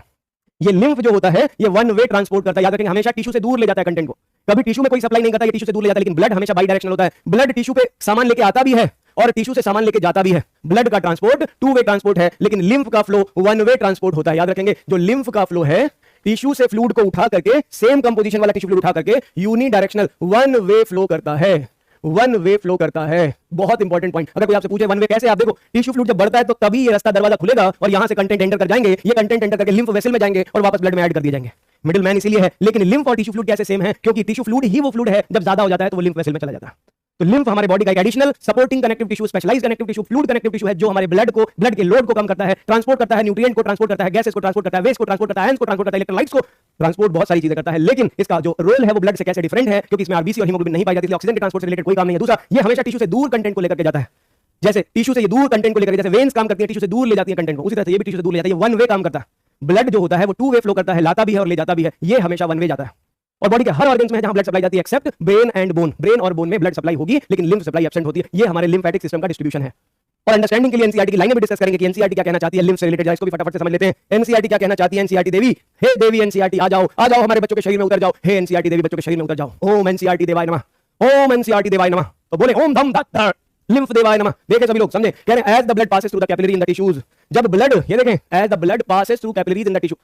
ये लिम्फ जो होता है ये वन वे ट्रांसपोर्ट करता है, याद रखेंगे, हमेशा टिश्यू से दूर ले जाता है कंटेंट को, कभी टिश्यू में कोई सप्लाई नहीं करता, ये टिश्यू से दूर ले जाता है। लेकिन ब्लड हमेशा बाई डायरेक्शनल होता है, ब्लड टिश्यू पे सामान लेके आता भी है और टिश्यू से सामान लेके जाता भी है। ब्लड का ट्रांसपोर्ट टू वे ट्रांसपोर्ट है, लेकिन लिम्फ का फ्लो वन वे ट्रांसपोर्ट होता है। याद रखेंगे, जो लिम्फ का फ्लो है टिश्यू से फ्लूइड को उठा करके, सेम कंपोजिशन वाला टिश्यू फ्लूइड उठा करके unidirectional one way flow करता है, वन वे फ्लो करता है। बहुत इंपॉर्टेंट पॉइंट, अगर कोई आपसे पूछे वन वे कैसे, आप देखो टिश्यू फ्लूइड जब बढ़ता है तो तभी ये रास्ता दरवाजा खुलेगा और यहां से कंटेंट एंटर कर जाएंगे, ये कंटेंट एंटर करके लिम्फ वेसल में जाएंगे और वापस ब्लड में ऐड कर दिए जाएंगे। मिडिल मैन इसीलिए है। लेकिन लिम्फ और टिश्यू फ्लूइड कैसे सेम है? क्योंकि टिश्यू फ्लूइड ही वो फ्लूइड है, जब ज्यादा हो जाता है तो वो लिम्फ वेसल में चला जाता है। तो लिम्फ हमारे बॉडी का एक additional supporting connective tissue, specialised connective tissue, fluid connective tissue है, जो हमारे ब्लड के लोड को कम करता है, ट्रांसपोर्ट करता है, न्यूट्रिएंट को ट्रांसपोर्ट करता है, गैसेस को ट्रांसपोर्ट करता है, वेस्ट को ट्रांसपोर्ट करता है, आयंस को ट्रांसपोर्ट करता है, इलेक्ट्रोलाइट्स को ट्रांसपोर्ट, बहुत सारी चीजें करता है। लेकिन इसका जो रोल है वो ब्लड से कैसे डिफरेंट है, क्योंकि इसमें आरबीसी और हीमोग्लोबिन नहीं पाई जाती, इसलिए ऑक्सीजन के ट्रांसपोर्ट से रिलेटेड कोई काम नहीं है। दूसरा, ये हमेशा टिश्यू से दूर कंटेंट को लेकर के जाता है, जैसे टिश्यू से ये दूर कंटेंट को लेकर, जैसे वेन्स काम करती है टिश्यू से दूर ले जाती है कंटेंट को, उसी तरह से ये भी टिश्यू से दूर ले जाता है। ये वन वे काम करता है। ब्लड जो होता है वो टू वे फ्लो करता है, लाता भी है और ले जाता भी है, ये हमेशा वन वे जाता है। और बॉडी के हर ऑर्गन्स में जहां ब्लड सप्लाई जाती है except brain and bone, brain और बोन में ब्लड सप्लाई होगी लेकिन लिम्फ सप्लाई एब्सेंट होती है। ये हमारे लिम्फेटिक सिस्टम का डिस्ट्रीब्यूशन है। और अंडरस्टैंडिंग के लिए एनसीईआरटी की लाइनें भी डिस्कस करेंगे कि एनसीईआरटी क्या कहना चाहती है लिम्फ से रिलेटेड, इसको भी फटाफट से समझ लेते हैं। एनसीईआरटी क्या कहना चाहती है? एनसीईआरटी देवी, हे देवी एनसीईआरटी आ जाओ, आ जाओ हमारे बच्चों के शरीर में उतर जाओ, हे एनसीईआरटी देवी बच्चों के शरीर में उतर जाओ। ओम एनसीईआरटी देवाय नमः, ओम एनसीईआरटी देवाय नमः। तो बोले ओम धम धत लिम्फ देवाय नमः। देखे सभी लोग, समझे? कह रहे हैं as the blood passes through the capillary in the tissues, जब ब्लड, ये देखें, as the blood passes through capillaries in the tissue,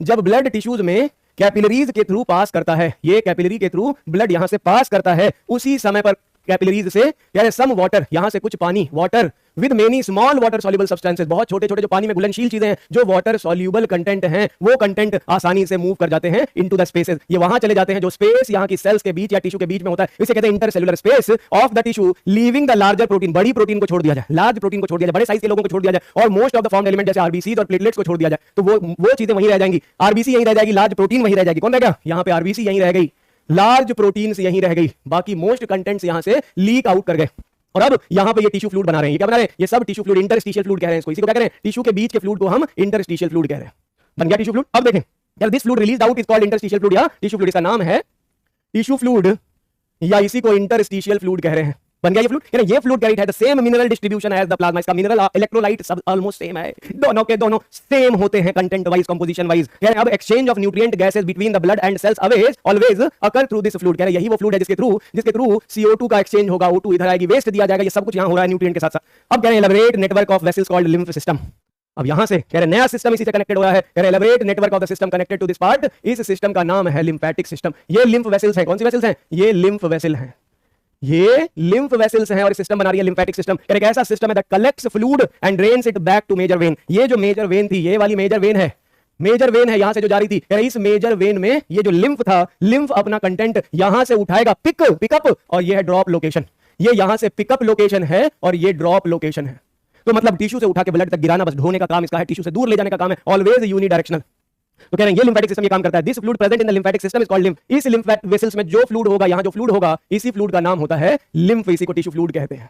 जब ब्लड टिश्यूज में कैपिलरीज के थ्रू पास करता है, ये कैपिलरी के थ्रू ब्लड यहां से पास करता है, उसी समय पर कैपिलरीज से यानी सम वाटर, यहां से कुछ पानी, water with many small water soluble substances, बहुत छोटे छोटे जो पानी में घुलनशील चीजें हैं, जो वाटर सॉल्युबल कंटेंट हैं, वो कंटेंट आसानी से मूव कर जाते हैं इनटू द स्पेसेस। ये वहां चले जाते हैं जो स्पेस यहां की सेल्स के बीच या टिश्यू के बीच में होता है, इसे कहते हैं intercellular space of the tissue, leaving the larger protein, बड़ी प्रोटीन को छोड़ दिया जाए, लार्ज प्रोटीन को छोड़ दिया जाए, बड़े साइज के लोगों को छोड़ दिया जाए, और most of the formed element जैसे आरबीसी और प्लेटलेट्स को छोड़ दिया जाए, तो वो चीजें वहीं रह जाएंगी। आरबीसी यहीं रह जाएगी, लार्ज प्रोटीन वहीं रह जाएगी। कौन रह गया? यहां पे आरबीसी यहीं रह गई, लार्ज प्रोटीन्स यहीं रह गई, बाकी मोस्ट कंटेंट्स यहां से लीक आउट कर गए। और अब यहां पे ये टिश्यू फ्लूइड बना रहे हैं। ये क्या बना रहे हैं? ये सब टिश्यू फ्लूइड, इंटरस्टिशियल फ्लूइड कह रहे हैं इसको। इसी को क्या कह रहे हैं? टिश्यू के बीच के फ्लूइड को हम इंटरस्टिशियल फ्लूइड कह रहे हैं। बन गया टिश्यू फ्लूइड। अब देखें, यार this fluid released out is called interstitial fluid या टिश्यू फ्लूइड। इसका नाम है टिश्यू फ्लूइड या इसी को इंटरस्टिशियल फ्लूइड कह रहे हैं। बन गया ये फ्लूइड। यानी ये फ्लूइड कैरीड है the same mineral distribution as the plasma, इसका मिनरल इलेक्ट्रोलाइट सब ऑलमोस्ट सेम है, दोनों के दोनों सेम होते हैं कंटेंट वाइज, कंपोजिशन वाइज। कह रहे हैं अब exchange of nutrient gases between the blood and cells always occur through this fluid. कह रहे हैं यही वो फ्लूइड है जिसके थ्रू CO2 का एक्सचेंज होगा, O2 इधर आएगी, वेस्ट दिया जाएगा, ये सब कुछ यहां हो रहा है न्यूट्रिएंट के साथ साथ। अब कह रहे हैं elaborate network of vessels called lymph system. अब यहां से कह रहे नया सिस्टम इसी से कनेक्टेड हो रहा है, कह रहे elaborate network of the system connected to this part, इस सिस्टम का नाम है लिम्फेटिक सिस्टम। ये लिम्फ वेसल्स हैं। कौन सी वेसल्स हैं? ये लिम्फ वेसल हैं, ये लिम्फ वेसल्स हैं और सिस्टम बना रही है लिम्फेटिक सिस्टम। एक ऐसा सिस्टम है that collects fluid and drains it back to major vein. ये जो मेजर वेन थी, ये वाली मेजर वेन है, मेजर वेन है यहां से जो जा रही थी, कह रहे इस मेजर वेन में ये जो लिम्फ था, लिम्फ अपना कंटेंट यहां से उठाएगा, पिकअप, और ये है ड्रॉप लोकेशन। ये यहां से पिकअप लोकेशन है और ये ड्रॉप लोकेशन है। तो मतलब टिश्यू से उठा के ब्लड तक गिराना, बस ढोने का काम इसका है, टिश्यू से दूर ले जाने का काम है, ऑलवेज यूनिडायरेक्शनल। तो कह रहे हैं ये लिम्फेटिक सिस्टम ये काम करता है। This fluid present in the lymphatic system is called lymph. इस लिम्फेटिक वेसल्स में जो फ्लूइड होगा, यहां जो फ्लूइड होगा, इसी फ्लूइड का नाम होता है लिम्फ, इसी को टिश्यू फ्लूइड कहते हैं।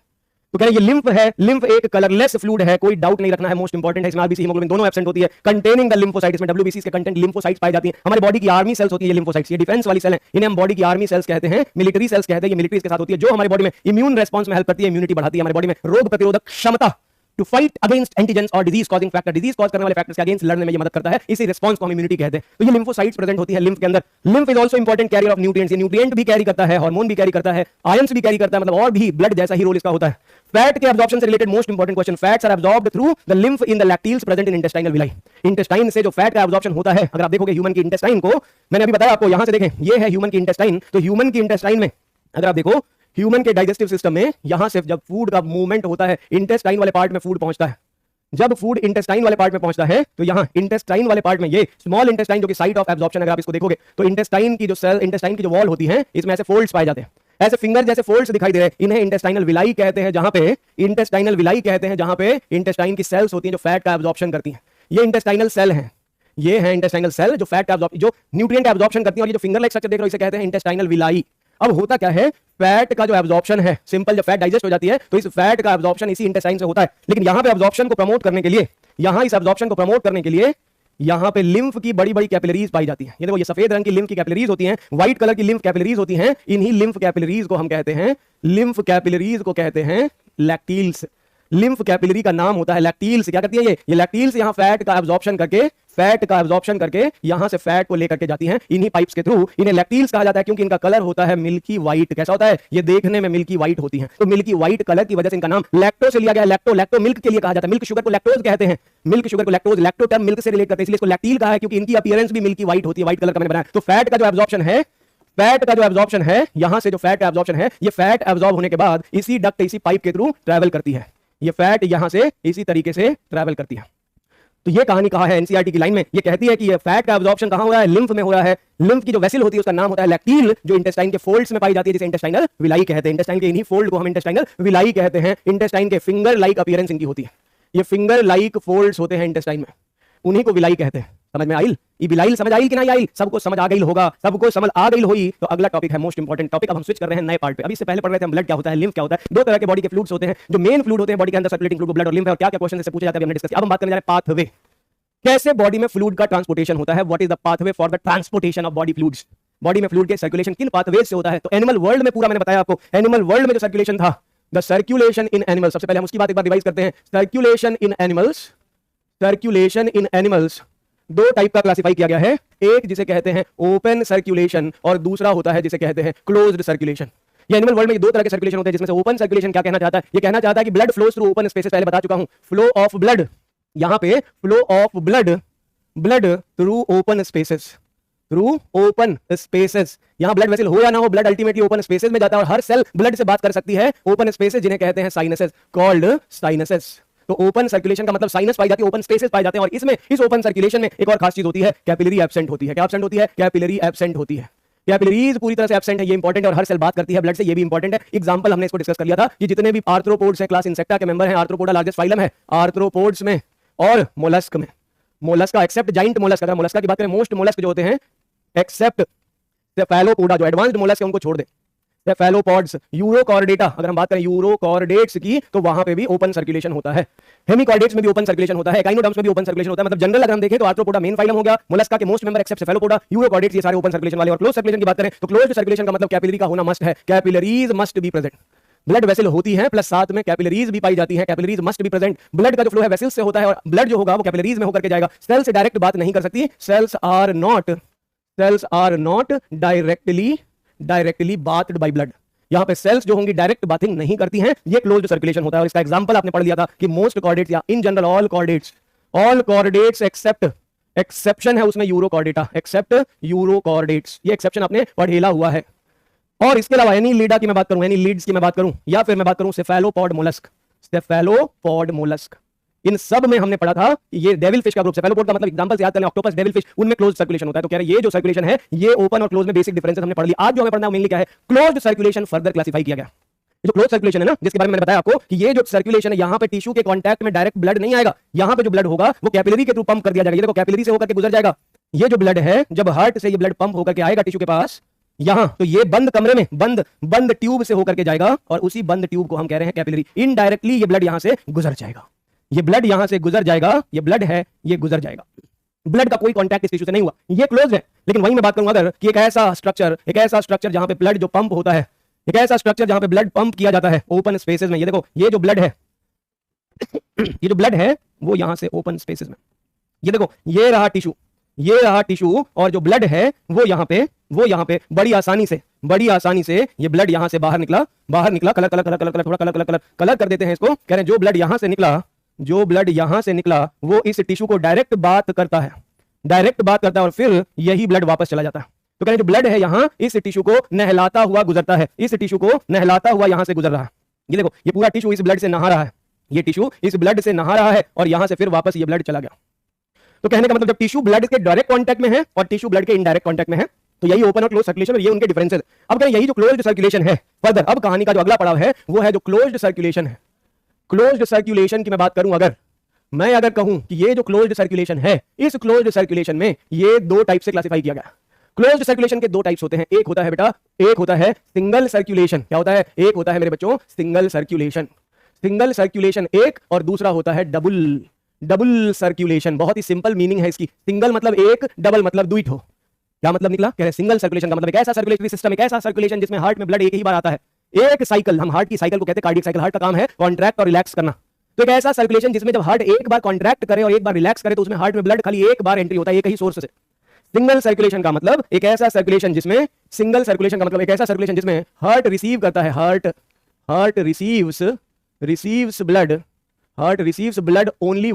तो कह रहे हैं ये लिम्फ है, लिम्फ एक कलरलेस फ्लूइड है, कोई डाउट नहीं रखना है, मोस्ट इंपॉर्टेंट है। इसमें आरबीसी हीमोग्लोबिन दोनों एब्सेंट होती है, कंटेनिंग द लिम्फोसाइट्स, इसमें डब्ल्यूबीसी के कंटेंट लिम्फोसाइट्स पाई जाती हैं। हमारी बॉडी की आर्मी सेल्स होती है ये लिम्फोसाइट्स, ये डिफेंस वाली सेल है, इन्हें हम बॉडी की आर्मी सेल्स कहते हैं, मिलिट्री सेल्स कहते हैं। ये मिलिट्रीज के साथ होती है, जो हमारी बॉडी में इम्यून रेस्पॉन्स में हेल्प करती है, इम्यूनिटी बढ़ाती है, हमारी बॉडी में रोग प्रतिरोधक क्षमता, टू फाइट अगेंस्ट एंटीजेंस और disease causing factor, disease cause करने वाले फैक्टर्स के अगेंस्ट लड़ने में ये मदद करता है। इसी रिस्पांस को हम इम्यूनिटी कहते हैं। तो ये लिम्फोसाइट्स प्रेजेंट होती है लिम्फ के अंदर। Lymph is also important carrier of nutrients, ये न्यूट्रिएंट भी कैरी करता है, हार्मोन भी कैरी करता है, आयंस भी कैरी करता है, मतलब और भी ब्लड जैसा ही रोल इसका होता है। फैट के एब्जॉर्प्शन से related most important question, fats are absorbed through the lymph in the lacteals present in intestinal villi. Intestine से जो फैट का एब्जॉर्प्शन होता है, अगर आप देखोगे ह्यूमन की इंटेस्टाइन को, मैंने अभी बताया आपको, यहां से देखें, ये है ह्यूमन की इंटेस्टाइन। तो ह्यूमन की इंटेस्टाइन में अगर आप देखो, ह्यूमन के डाइजेस्टिव सिस्टम में यहां से जब फूड का मूवमेंट होता है, इंटेस्टाइन वाले पार्ट में फूड पहुंचता है। जब फूड इंटेस्टाइन वाले पार्ट में पहुंचता है, तो यहां इंटेस्टाइन वाले पार्ट में ये स्मॉल इंटेस्टाइन जो कि साइट ऑफ एब्जॉर्प्शन, अगर आप इसको देखोगे तो इंटेस्टाइन की जो सेल, इंटेस्टाइन की जो वॉल होती है, इसमें ऐसे फोल्ड्स पाए जाते हैं, ऐसे फिंगर जैसे फोल्ड्स दिखाई दे रहे हैं, इन्हें इंटेस्टाइनल विलाई कहते हैं, जहां पे इंटेस्टाइनल विलाई कहते हैं, जहां पे इंटेस्टाइन की सेल्स होती हैं जो फैट का एब्जॉर्प्शन करती हैं। ये इंटेस्टाइनल सेल हैं, ये है इंटेस्टाइनल सेल जो फैट का जो न्यूट्रिएंट एब्जॉर्प्शन करती है। और ये जो फिंगर लाइक स्ट्रक्चर देख रहे हो, इसे कहते हैं इंटेस्टाइनल विलाई। अब होता क्या है, फैट का जो एब्जॉर्प्शन है, सिंपल, जब फैट डाइजेस्ट हो जाती है तो इस फैट का एब्जॉर्प्शन इसी इंटेस्टाइन से होता है। लेकिन यहां पे एब्जॉर्प्शन को प्रमोट करने के लिए, यहां इस एब्जॉर्प्शन को प्रमोट करने के लिए यहां पे लिम्फ की बड़ी बड़ी कैपिलरीज पाई जाती हैं। ये देखो, ये सफेद रंग की लिम्फ की कैपिलरीज होती हैं, व्हाइट कलर की लिम्फ कैपिलरीज होती हैं। इन्हीं लिम्फ कैपिलरीज को हम कहते हैं, लिम्फ कैपिलरीज को कहते हैं लैक्टील्स। लिम्फ कैपिलरी का नाम होता है लैक्टील्स। क्या करती है ये लैक्टील्स यहाँ फैट का एब्जॉर्प्शन करके यहां से फैट को लेकर के जाती हैं इन्हीं पाइप्स के थ्रू। इन्हें लैक्टील्स कहा जाता है क्योंकि इनका कलर होता है मिल्की व्हाइट। कैसा होता है? ये देखने में मिल्की व्हाइट होती हैं, तो मिल्की व्हाइट कलर की वजह से इनका नाम लैक्टो से लिया गया। लैक्टो मिल्क के लिए कहा जाता है। मिल्क शुगर को लैक्टोज कहते हैं, मिल्क शुगर को लैक्टोज, लैक्टो टर्म मिल्क से रिलेट करते हैं, इसलिए इसको लैक्टील कहा है क्योंकि इनकी अपीयरेंस भी मिल्की व्हाइट होती है, व्हाइट कलर का मैंने बनाया। तो फैट का जो एब्जॉर्प्शन है, यहां से जो फैट का एब्जॉर्प्शन है, ये फैट एब्जॉर्ब होने के बाद इसी डक्ट, इसी पाइप के थ्रू ट्रैवल करती है। ये फैट यहां से इसी तरीके से ट्रैवल करती है। तो ये कहानी कहा है एनसीईआरटी की लाइन में, ये कहती है कि ये फैट का एब्जॉर्प्शन कहां हो रहा है? लिम्फ में हो रहा है। लिम्फ की जो वेसल होती है उसका नाम होता है लैक्टील, जो इंटेस्टाइन के फोल्ड्स में पाई जाती है, जिसे इंटेस्टाइनल विलाई कहते हैं। इंटेस्टाइन के इन्हीं फोल्ड को हम इंटेस्टाइनल विलाई कहते हैं। इंटेस्टाइन के फिंगर लाइक अपीयरेंस इनकी होती है, ये फिंगर लाइक फोल्ड्स होते हैं इंटेस्टाइन में, उन्हीं को विलाई कहते हैं। समझ में आइल? ये विलाइल समझ आई कि नहीं आई? सबको समझ आ गई होगा, सबको समझ आ गई होगी। तो अगला टॉपिक है मोस्ट इंपॉर्टेंट टॉपिक। अब हम स्विच कर रहे हैं नए पार्ट पे। अभी इससे पहले पढ़ रहे थे हम ब्लड क्या होता है, लिम्फ क्या होता है। दो तरह के बॉडी के फ्लूइड्स होते हैं, जो मेन फ्लूइड होते हैं बॉडी के अंदर सर्कुलेटिंग फ्लूइड, ब्लड और लिम्फ है। और क्या क्या क्वेश्चन से पूछे जाते हैं हमने डिस्कस किया। अब हम बात करने जा रहे हैं पाथवे। कैसे बॉडी में फ्लूइड का ट्रांसपोर्टेशन होता है? What is the pathway for the transportation of body fluids? Body में फ्लूइड के सर्कुलेशन किन पाथवेज से होता है? तो एनिमल वर्ल्ड में पूरा मैंने बताया आपको। एनिमल वर्ल्ड में जो सर्कुलेशन था, द सर्कुलेशन इन एनिमल्स, सबसे पहले हम उसकी बात एक बार रिवाइज करते हैं। सर्कुलेशन इन एनिमल्स दो टाइप का क्लासिफाई किया गया है। एक जिसे कहते हैं ओपन सर्कुलेशन और दूसरा होता है जिसे कहते हैं क्लोज्ड सर्कुलेशन। ये एनिमल वर्ल्ड में दो तरह के सर्कुलेशन होते हैं, जिसमें से ओपन सर्कुलेशन क्या कहना चाहता है? ये कहना चाहता है कि blood flows through open spaces. पहले बता चुका हूं, फ्लो ऑफ ब्लड, यहां पे flow of blood through open spaces, यहां ब्लड वेसल हो या ना हो, ब्लड अल्टीमेटली ओपन स्पेसेस में जाता है और हर सेल ब्लड से बात कर सकती है। ओपन स्पेसेस जिन्हें कहते हैं साइनसेस, कॉल्ड साइनसेस। तो ओपन सर्कुलेशन का मतलब साइनस पाई जाती है, ओपन स्पेसेस पाए जाते हैं। और इसमें इस ओपन सर्कुलेशन में एक और खास चीज होती है, कैपिलरी एब्सेंट होती है। क्या एब्सेंट होती है? कैपिलरी एब्सेंट होती है। कैपिलरीज पूरी तरह से एब्सेंट है, ये इंपॉर्टेंट है। और हर सेल बात करती है ब्लड से, ये भी इंपॉर्टेंट है। एग्जांपल हमने इसको डिस्कस कर लिया था कि जितने भी आर्थ्रोपोड्स है, क्लास इंसेक्टा के मेंबर हैं। आर्थ्रोपोडा लार्जेस्ट फाइलम है आर्थ्रोपोड्स में और मोलस्क में। मोलस्का एक्सेप्ट जाइंट मोलस्क, अगर मोलस्का की बात करें, मोस्ट मोलस्क जो होते हैं एक्सेप्ट सेफेलोपोडा, जो एडवांस्ड मोलस्क है उनको छोड़ दे, सेफेलोपॉड्स, यूरोकॉर्डेटा, अगर हम बात करें यूरोकॉर्डेट्स की, तो वहां पे भी ओपन सर्कुलेशन होता है। हेमिकॉर्डेट्स में भी ओपन सर्कुलेशन होता है, एकाइनोडर्म्स में भी ओपन सर्कुलेशन होता है। मतलब जनरल अगर हम देखें तो आर्थ्रोपोडा मेन फाइलम हो गया, मोलस्का के मोस्ट मेंबर एक्सेप्ट सेफेलोपोडा, यूरोकॉर्डेट्स, ये सारे ओपन सर्कुलेशन वाले। और क्लोज सर्कुलेशन की बात करें तो क्लोज्ड सर्कुलेशन का मतलब कैपिलरी का होना मस्ट है। Capillaries must be present, blood vessel होती है प्लस साथ में कैपिलरीज भी पाई जाती है। Capillaries must be present. Blood का जो फ्लो है वेसल्स से होता है और ब्लड जो होगा वो कैपिलरीज में होकर के जाएगा। सेल से डायरेक्ट बात नहीं कर सकती, cells are not directly bathed by blood. यहां पे सेल्स जो होंगी डायरेक्ट बाथिंग नहीं करती हैं, ये क्लोज्ड सर्कुलेशन होता है। और इसका एग्जांपल आपने पढ़ लिया था कि मोस्ट कॉर्डेट्स या in general all chordates exception है उसमें यूरोकॉर्डेटा, एक्सेप्ट यूरोकॉर्डेट्स, ये एक्सेप्शन आपने पढ़ेला हुआ है। और इसके अलावा एनीलिडा की मैं बात करूं, एनीलिड्स की मैं बात करूं, या फिर मैं बात करूं सेफेलोपॉड मोलस्क, इन सब में हमने पढ़ा था कि ये डेविल फिश का ग्रुप। सेफेलोपॉड का मतलब एग्जांपल से याद करें, ऑक्टोपस, डेविल फिश, उनमें क्लोज्ड सर्कुलेशन होता है। तो कह रहे हैं ये जो सर्कुलेशन है ये ओपन और क्लोज में बेसिक डिफरेंसेस हमने पढ़ लिया। आज जो हमें पढ़ना है मेनली क्या है? क्लोज्ड सर्कुलेशन फर्दर क्लासिफाई किया गया। जो क्लोज सर्कुलेशन है ना, जिसके बारे में मैंने बताया आपको कि ये जो सर्कुलेशन है, यहां पे टिश्यू के कांटेक्ट में डायरेक्ट ब्लड नहीं आएगा। यहां पे जो ब्लड होगा वो कैपिलरी के थ्रू पंप कर दिया जाएगा। ये देखो कैपिलरी से होकर के गुजर जाएगा। ये जो ब्लड है, जब हार्ट से ये ब्लड पंप होकर के आएगा टिश्यू के पास यहां, तो ये बंद कमरे में बंद ट्यूब से होकर के जाएगा और उसी बंद ट्यूब को हम कह रहे हैं कैपिलरी। इनडायरेक्टली ये ब्लड यहां से गुजर जाएगा, ये ब्लड यहां से गुजर जाएगा, ये ब्लड है ये गुजर जाएगा। ब्लड का कोई कांटेक्ट इस टिश्यू से नहीं हुआ, ये क्लोज है। लेकिन वहीं मैं बात करूंगा अगर कि एक ऐसा स्ट्रक्चर जहां पे ब्लड जो पंप होता है, एक ऐसा स्ट्रक्चर जहां पे ब्लड पंप किया जाता है ओपन स्पेसेस में। ये देखो ये जो ब्लड है ये जो ब्लड है वो यहां से ओपन स्पेसेस में, ये देखो ये रहा टिश्यू और जो ब्लड है वो यहां पे बड़ी आसानी से ये ब्लड यहां से बाहर निकला। कलर कर देते हैं इसको। कह रहे हैं जो ब्लड यहां से निकला वो इस टिश्यू को डायरेक्ट बात करता है और फिर यही ब्लड वापस चला जाता है। तो कह रहे हैं जो ब्लड है यहां इस टिश्यू को नहलाता हुआ गुजरता है, इस टिश्यू को नहलाता हुआ यहां से गुजर रहा है। ये देखो ये पूरा टिश्यू इस ब्लड से नहा रहा है, ये टिश्यू इस ब्लड से नहा रहा है और यहां से फिर वापस ये ब्लड चला गया। तो कहने का मतलब जब टिश्यू ब्लड के डायरेक्ट कांटेक्ट में है और टिश्यू ब्लड के इनडायरेक्ट कांटेक्ट में है, तो यही ओपन और क्लोज सर्कुलेशन और ये उनके डिफरेंसेस। अब कहें यही जो क्लोज्ड सर्कुलेशन है, फर्दर अब कहानी का जो अगला पड़ाव है वो है जो क्लोज्ड सर्कुलेशन है। क्लोज्ड सर्कुलेशन की मैं बात करूं, अगर कहूं कि ये जो क्लोज्ड सर्कुलेशन है, इस क्लोज्ड सर्कुलेशन में ये दो टाइप से क्लासिफाई किया गया। क्लोज्ड सर्कुलेशन के दो टाइप्स होते हैं, एक होता है सिंगल सर्कुलेशन। क्या होता है? एक होता है मेरे बच्चों सिंगल सर्कुलेशन एक, और दूसरा होता है डबल सर्कुलेशन। बहुत ही सिंपल मीनिंग है इसकी। सिंगल मतलब एक, डबल मतलब दुई ठो। क्या मतलब निकला? कह रहे हैं सिंगल सर्कुलेशन का मतलब एक ऐसा सर्कुलेटरी सिस्टम, एक ऐसा सर्कुलेशन जिसमें हार्ट में ब्लड एक ही बार आता है। एक साइकिल, हम हार्ट की साइकिल को कहते हैं कार्डियक साइकिल। हार्ट का काम है कॉन्ट्रैक्ट और रिलैक्स करना। तो एक ऐसा सर्कुलेशन जिसमें जब हार्ट एक बार कॉन्ट्रैक्ट करे और एक बार रिलैक्स करे तो उसमें हार्ट में ब्लड खाली एक बार एंट्री होता है एक ही सोर्स से। सिंगल सर्कुलेशन का मतलब एक ऐसा सर्कुलेशन जिसमें सिंगल सर्कुलेशन का मतलब एक ऐसा सर्कुलेशन जिसमें हार्ट रिसीव करता है, heart receives blood only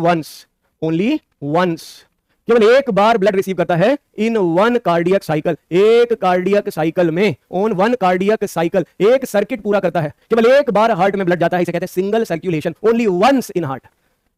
once, केवल एक बार ब्लड रिसीव करता है इन वन कार्डियक साइकिल, एक कार्डियक साइकिल में, ऑन वन कार्डियक साइकिल, एक सर्किट पूरा करता है, केवल एक बार हार्ट में ब्लड जाता है, इसे कहते हैं single circulation, only once in heart,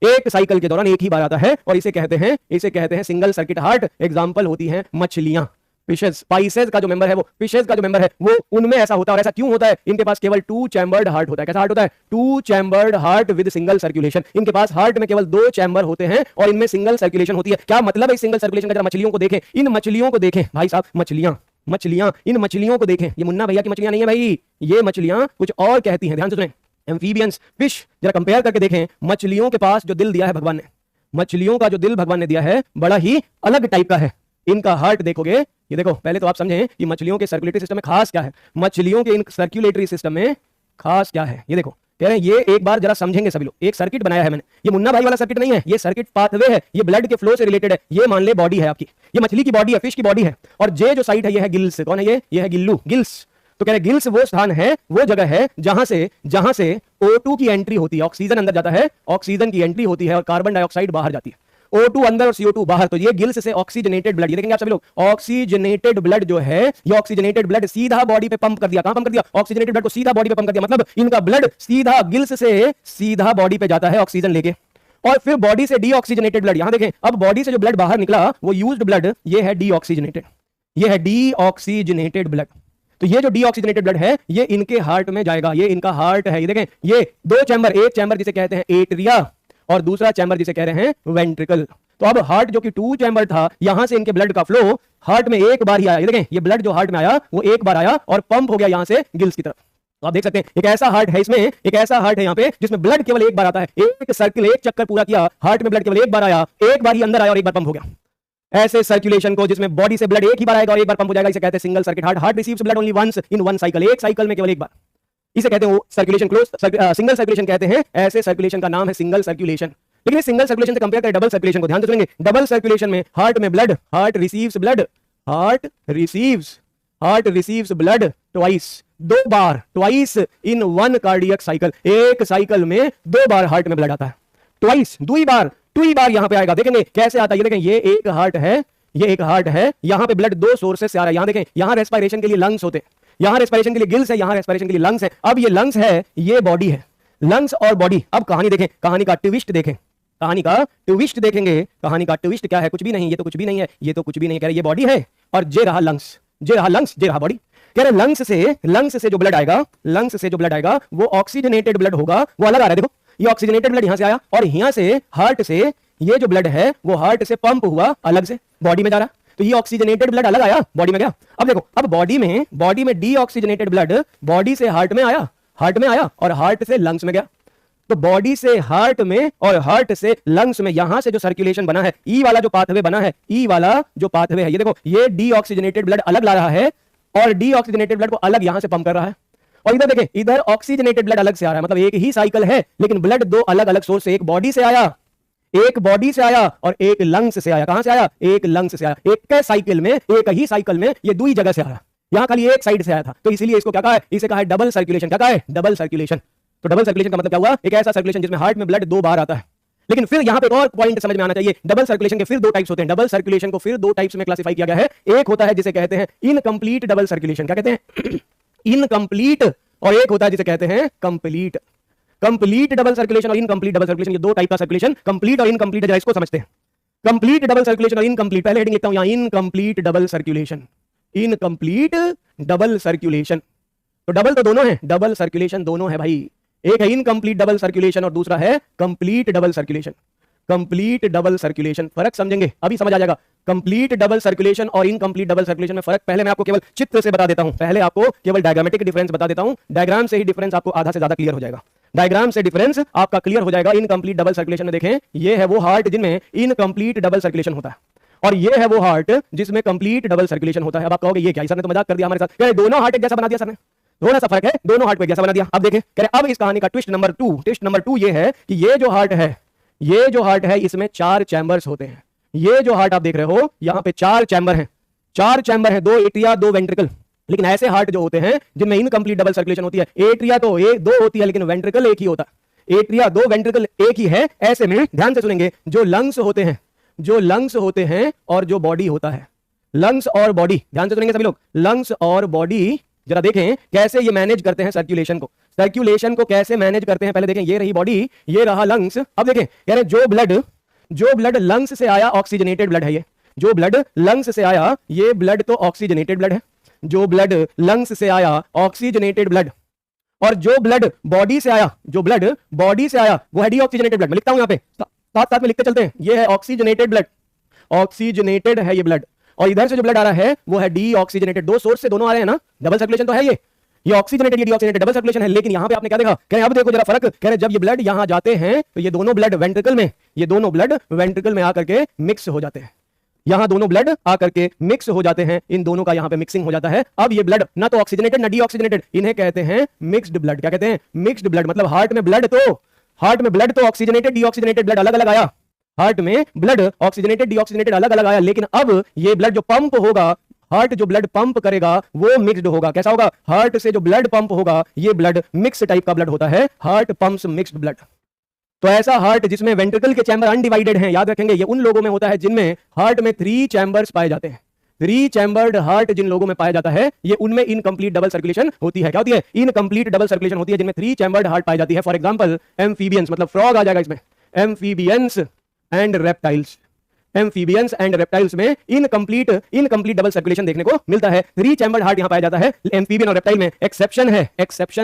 एक साइकिल के दौरान एक ही बार आता है और इसे कहते हैं सिंगल सर्किट हार्ट। एग्जांपल होती हैं मछलियां, फिशेस, स्पाइसेस का जो मेंबर है वो, फिशेस का जो मेंबर है वो, उनमें ऐसा होता है। और ऐसा क्यों होता है? इनके पास केवल 2 चैम्बर्ड हार्ट होता है। कैसा हार्ट होता है? 2 chambered heart with single circulation. इनके पास हार्ट में केवल 2 चैम्बर होते हैं और इनमें सिंगल सर्कुलेशन होती है। क्या मतलब है इस सिंगल सर्कुलेशन का? जरा मछलियों को देखें, इन मछलियों को देखें भाई साहब, मछलियां, इन मछलियों को देखें। ये मुन्ना भैया की मछलियां नहीं है भाई, ये मछलियां कुछ और कहती हैं, ध्यान से सुनें। एम्फीबियंस, फिश, जरा कंपेयर करके देखें। मछलियों के पास जो दिल दिया है भगवान ने, मछलियों का जो दिल भगवान ने दिया है बड़ा ही अलग टाइप का है। इनका हार्ट देखोगे, ये देखो, पहले तो आप समझें कि मछलियों के सर्कुलेटरी सिस्टम में खास क्या है, मछलियों के इन सर्कुलेटरी सिस्टम में खास क्या है। ये देखो, कह रहे हैं ये एक बार जरा समझेंगे सभी लोग। एक सर्किट बनाया है मैंने, ये मुन्ना भाई वाला सर्किट नहीं है, ये सर्किट पाथवे है, ये ब्लड के फ्लो से रिलेटेड है। ये मान ले बॉडी है आपकी, ये मछली की बॉडी है, फिश की बॉडी है, और जे जो साइट है ये है गिल्स। कौन है ये है गिल्लू, गिल्स। तो कह रहे गिल्स वो स्थान है, वो जगह है जहां से O2 की एंट्री होती है, ऑक्सीजन अंदर जाता है, ऑक्सीजन की एंट्री होती है और कार्बन डाइऑक्साइड बाहर जाती है। O2 अंदर और CO2 बाहर। तो ये गिल्स से ऑक्सीजनेटेड ब्लड, ये देखेंगे आप सभी लोग, ऑक्सीजनेटेड ब्लड जो है, ये ऑक्सीजनेटेड ब्लड सीधा बॉडी पे पंप कर दिया। कहां पंप कर दिया? ऑक्सीजनेटेड ब्लड को सीधा बॉडी पे पंप कर दिया। मतलब इनका ब्लड सीधा गिल्स से सीधा बॉडी पे जाता है ऑक्सीजन लेके, और फिर बॉडी से डीऑक्सीजनेटेड ब्लड, यहां देखें, अब बॉडी से जो ब्लड बाहर निकला वो यूज्ड ब्लड, ये है डीऑक्सीजनेटेड, ये है डीऑक्सीजनेटेड ब्लड। तो ये जो डीऑक्सीजनेटेड ब्लड है ये इनके हार्ट में जाएगा, ये इनका हार्ट है। ये देखें, ये 2 चैम्बर, एक चैम्बर जिसे कहते हैं एट्रिया और दूसरा चैम्बर जिसे कह रहे हैं वेंट्रिकल। तो अब हार्ट जो कि 2 चैम्बर था, यहां से इनके ब्लड का फ्लो हार्ट में एक बार ही आया। ये देखें, ये ब्लड जो हार्ट में आया वो एक बार आया और पंप हो गया यहां से गिल्स की तरफ। तो आप देख सकते हैं एक ऐसा हार्ट है, इसमें एक ऐसा हार्ट है यहाँ पे जिसमें ब्लड केवल एक बार आता है, एक सर्किल, एक चक्कर पूरा किया, हार्ट में ब्लड केवल एक बार आया, एक बार ही अंदर आया और एक बार पंप हो गया। ऐसे सर्कुलेशन को जिसमें बॉडी से ब्लड एक ही बार आएगा और एक बार पंप हो जाएगा, इसे कहते हैं single circuit heart. Heart receives blood only once in one cycle, एक साइकिल में केवल एक बार, इसे कहते हैं वो सर्कुलेशन क्लोज, सिंगल सर्कुलेशन कहते हैं। ऐसे सर्कुलेशन का नाम है सिंगल सर्कुलेशन। लेकिन इस सिंगल सर्कुलेशन से कंपेयर करें डबल सर्कुलेशन को, ध्यान से सुनेंगे। डबल सर्कुलेशन में हार्ट में blood, heart receives blood twice, 2 bar, twice in one cardiac cycle, एक साइकिल में 2 बार हार्ट में ब्लड आता है, ट्वाइस, 2 बार यहां पे आएगा। देखेंगे कैसे आता है, ये देखें, ये एक हार्ट है, यहां पे ब्लड 2 सोर्सेस से आ रहा है। यहां देखें, यहां रेस्पिरेशन के लिए लंग्स होते हैं, यहां रेस्पिरेशन के लिए गिल्स है, यहां रेस्पिरेशन के लिए लंग्स है। अब ये लंग्स है, ये बॉडी है, लंग्स और बॉडी। अब कहानी देखें, कहानी का ट्विस्ट देखें, कहानी का ट्विस्ट देखेंगे। कहानी का ट्विस्ट क्या है? कुछ भी नहीं, ये तो कुछ भी नहीं है, ये तो कुछ भी नहीं। कह रहे ये बॉडी है और जे रहा लंग्स, जे रहा बॉडी। कह रहे लंग्स से जो ब्लड आएगा, वो ऑक्सीजनेटेड ब्लड होगा, वो अलग आ रहा है। देखो, ये ऑक्सीजनेटेड ब्लड यहां से आया और यहां से हार्ट से ये जो ब्लड है वो हार्ट से पंप हुआ, अलग से बॉडी में जा रहा। तो ये ऑक्सीजनेटेड ब्लड अलग आया, बॉडी में गया। अब देखो, अब बॉडी में डीऑक्सीजनेटेड ब्लड बॉडी से हार्ट में आया और हार्ट से लंग्स में गया। तो बॉडी से हार्ट में और हार्ट से लंग्स में यहां से जो सर्कुलेशन बना है, ई वाला जो पाथवे बना है, ई वाला जो पाथवे है, ये देखो, ये डीऑक्सीजनेटेड ब्लड अलग ला रहा है और डीऑक्सीजनेटेड ब्लड को अलग यहां से पंप कर रहा है। और इधर देखें, इधर ऑक्सीजनेटेड ब्लड अलग से आ रहा है। मतलब एक ही साइकिल है लेकिन ब्लड 2 अलग अलग सोर्स से, एक बॉडी से आया और एक लंग्स से आया। कहां से आया? एक लंग्स से आया। एक साइकिल में, एक ही साइकिल में ये 2 ही जगह से आ रहा है, यहां खाली एक साइड से आया था। तो इसीलिए इसको क्या कहा है? इसे कहा है डबल सर्कुलेशन। क्या कहा है? Double circulation. तो डबल सर्कुलेशन का मतलब क्या हुआ? एक ऐसा सर्कुलेशन जिसमें हार्ट में ब्लड 2 बार आता है। लेकिन फिर यहां पे एक और पॉइंट समझ में आना चाहिए, डबल सर्कुलेशन के फिर 2 टाइप्स होते हैं। डबल सर्कुलेशन को फिर 2 टाइप्स में क्लासिफाई किया गया है। एक होता है जिसे कहते हैं इनकम्प्लीट डबल सर्कुलेशन। क्या कहते हैं? इनकम्प्लीट। और एक होता है जिसे कहते हैं कंप्लीट। कंप्लीट डबल सर्कुलेशन और इनकम्प्लीट डबल सर्कुलेशन, ये 2 टाइप का सर्कुलेशन, कंप्लीट और इनकम्प्लीट है, इसको समझते हैं। कंप्लीट डबल सर्कुलेशन और इनकम्प्लीट, पहले हेडिंग लिखता हूं यहां, incomplete double circulation, incomplete double circulation. तो डबल तो दोनों है, डबल सर्कुलेशन दोनों है भाई। एक है इनकम्प्लीट डबल सर्कुलेशन और दूसरा है complete double circulation. Complete double circulation, फर्क समझेंगे, अभी समझ आ जाएगा। कंप्लीट डबल सर्कुलेशन और इनकम्प्लीट डबल सर्कुलेशन में फर्क पहले मैं आपको केवल चित्र से बता देता हूं, पहले आपको केवल डायग्रामेटिक डिफरेंस बता देता हूं। डायग्राम से ही डिफरेंस आपको आधा से ज्यादा क्लियर हो जाएगा। डायग्राम से डिफरेंस आपका क्लियर हो जाएगा। इनकम्प्लीट डबल सर्कुलेशन में देखें, ये है वो हार्ट जिनमें इनकम्प्लीट डबल सर्कुलेशन होता है और ये है वो हार्ट जिसमें कंप्लीट डबल सर्कुलेशन होता है। अब आप कहोगे ये क्या, सर ने तो मजाक कर दिया हमारे साथ, दोनों हार्ट एक जैसा बना दिया सर ने। थोड़ा सा फर्क है, दोनों हार्ट को एक जैसा बना दिया। अब देखें, कह रहे अब इस कहानी का ट्विस्ट नंबर टू ये है कि ये जो हार्ट है इसमें 4 चैम्बर्स होते हैं। ये जो हार्ट आप देख रहे हो यहां पे 4 चैम्बर हैं, 4 चैम्बर है, 2 एट्रिया 2 वेंट्रिकल। लेकिन ऐसे हार्ट जो होते हैं जिनमें इनकम्प्लीट डबल सर्कुलेशन होती है, एट्रिया तो 2 होती है लेकिन वेंट्रिकल एक ही होता है, एट्रिया 2 वेंट्रिकल एक ही है। ऐसे में ध्यान से सुनेंगे, जो लंग्स होते हैं और जो बॉडी होता है, लंग्स और बॉडी, ध्यान से सुनेंगे सभी लोग, लंग्स और बॉडी जरा देखें कैसे ये मैनेज करते हैं सर्कुलेशन को कैसे मैनेज करते हैं। पहले देखें, ये रही बॉडी, ये रहा लंग्स। अब देखें, कह रहे जो ब्लड लंग्स से आया ऑक्सीजनेटेड ब्लड है, ये जो ब्लड लंग्स से आया ये ब्लड तो ऑक्सीजनेटेड ब्लड है, जो ब्लड लंग्स से आया ऑक्सीजनेटेड ब्लड, और जो ब्लड बॉडी से आया वो है डीऑक्सीजनेटेड ब्लड। मैं लिखता हूं यहां पे, साथ साथ में लिखते चलते हैं, ये है ऑक्सीजनेटेड ब्लड, ऑक्सीजनेटेड है ये ब्लड, और इधर से जो ब्लड आ रहा है वो है डीऑक्सीजनेटेड। 2 सोर्स से दोनों आ रहे हैं ना, डबल सर्कुलेशन तो है, ये ऑक्सीजनेटेड ये डीऑक्सीजनेटेड, डबल सर्कुलेशन है। लेकिन यहां पे आपने क्या देखा, कह रहे अब देखो जरा फर्क, कह रहे जब ये ब्लड यहां जाते हैं तो ये दोनों ब्लड वेंट्रिकल में आकर के मिक्स हो जाते हैं, यहां दोनों ब्लड आकर के मिक्स हो जाते हैं, इन दोनों का यहां पे मिक्सिंग हो जाता है। अब ये ब्लड ना तो ऑक्सीजनेटेड ना डीऑक्सीजनेटेड, इन्हें कहते हैं मिक्स्ड ब्लड। क्या कहते हैं? Mixed blood. मतलब हार्ट में ब्लड तो ऑक्सीजनेटेड डीऑक्सीजनेटेड ब्लड अलग अलग आया, हार्ट में ब्लड ऑक्सीजनेटेड डीऑक्सीजनेटेड अलग अलग आया, लेकिन अब ये ब्लड जो पंप होगा, हार्ट जो ब्लड पंप करेगा वो मिक्स्ड होगा। कैसा होगा? हार्ट से जो ब्लड पंप होगा ये ब्लड मिक्स टाइप का ब्लड होता है, हार्ट पंप्स मिक्स्ड ब्लड। तो ऐसा हार्ट जिसमें वेंट्रिकल के चैम्बर अनडिवाइडेड हैं, याद रखेंगे ये उन लोगों में होता है जिनमें हार्ट में 3 चैम्बर्स पाए जाते हैं। 3 चैम्बर्ड हार्ट जिन लोगों में पाया जाता है ये उनमें इनकम्प्लीट डबल सर्कुलेशन होती है। क्या होती है? इनकम्प्लीट डबल सर्कुलेशन होती है, जिनमें 3 चैम्बर्ड हार्ट पाई जाती है। फॉर एग्जांपल एम्फीबियंस, मतलब फ्रॉग आ जाएगा इसमें, amphibians and reptiles, amphibians and reptiles में इनकम्प्लीट डबल सर्कुलेशन देखने को मिलता है। 3 चैम्बर्ड हार्ट यहां पाया जाता है एम्फीबियन और रेप्टाइल में। एक्सेप्शन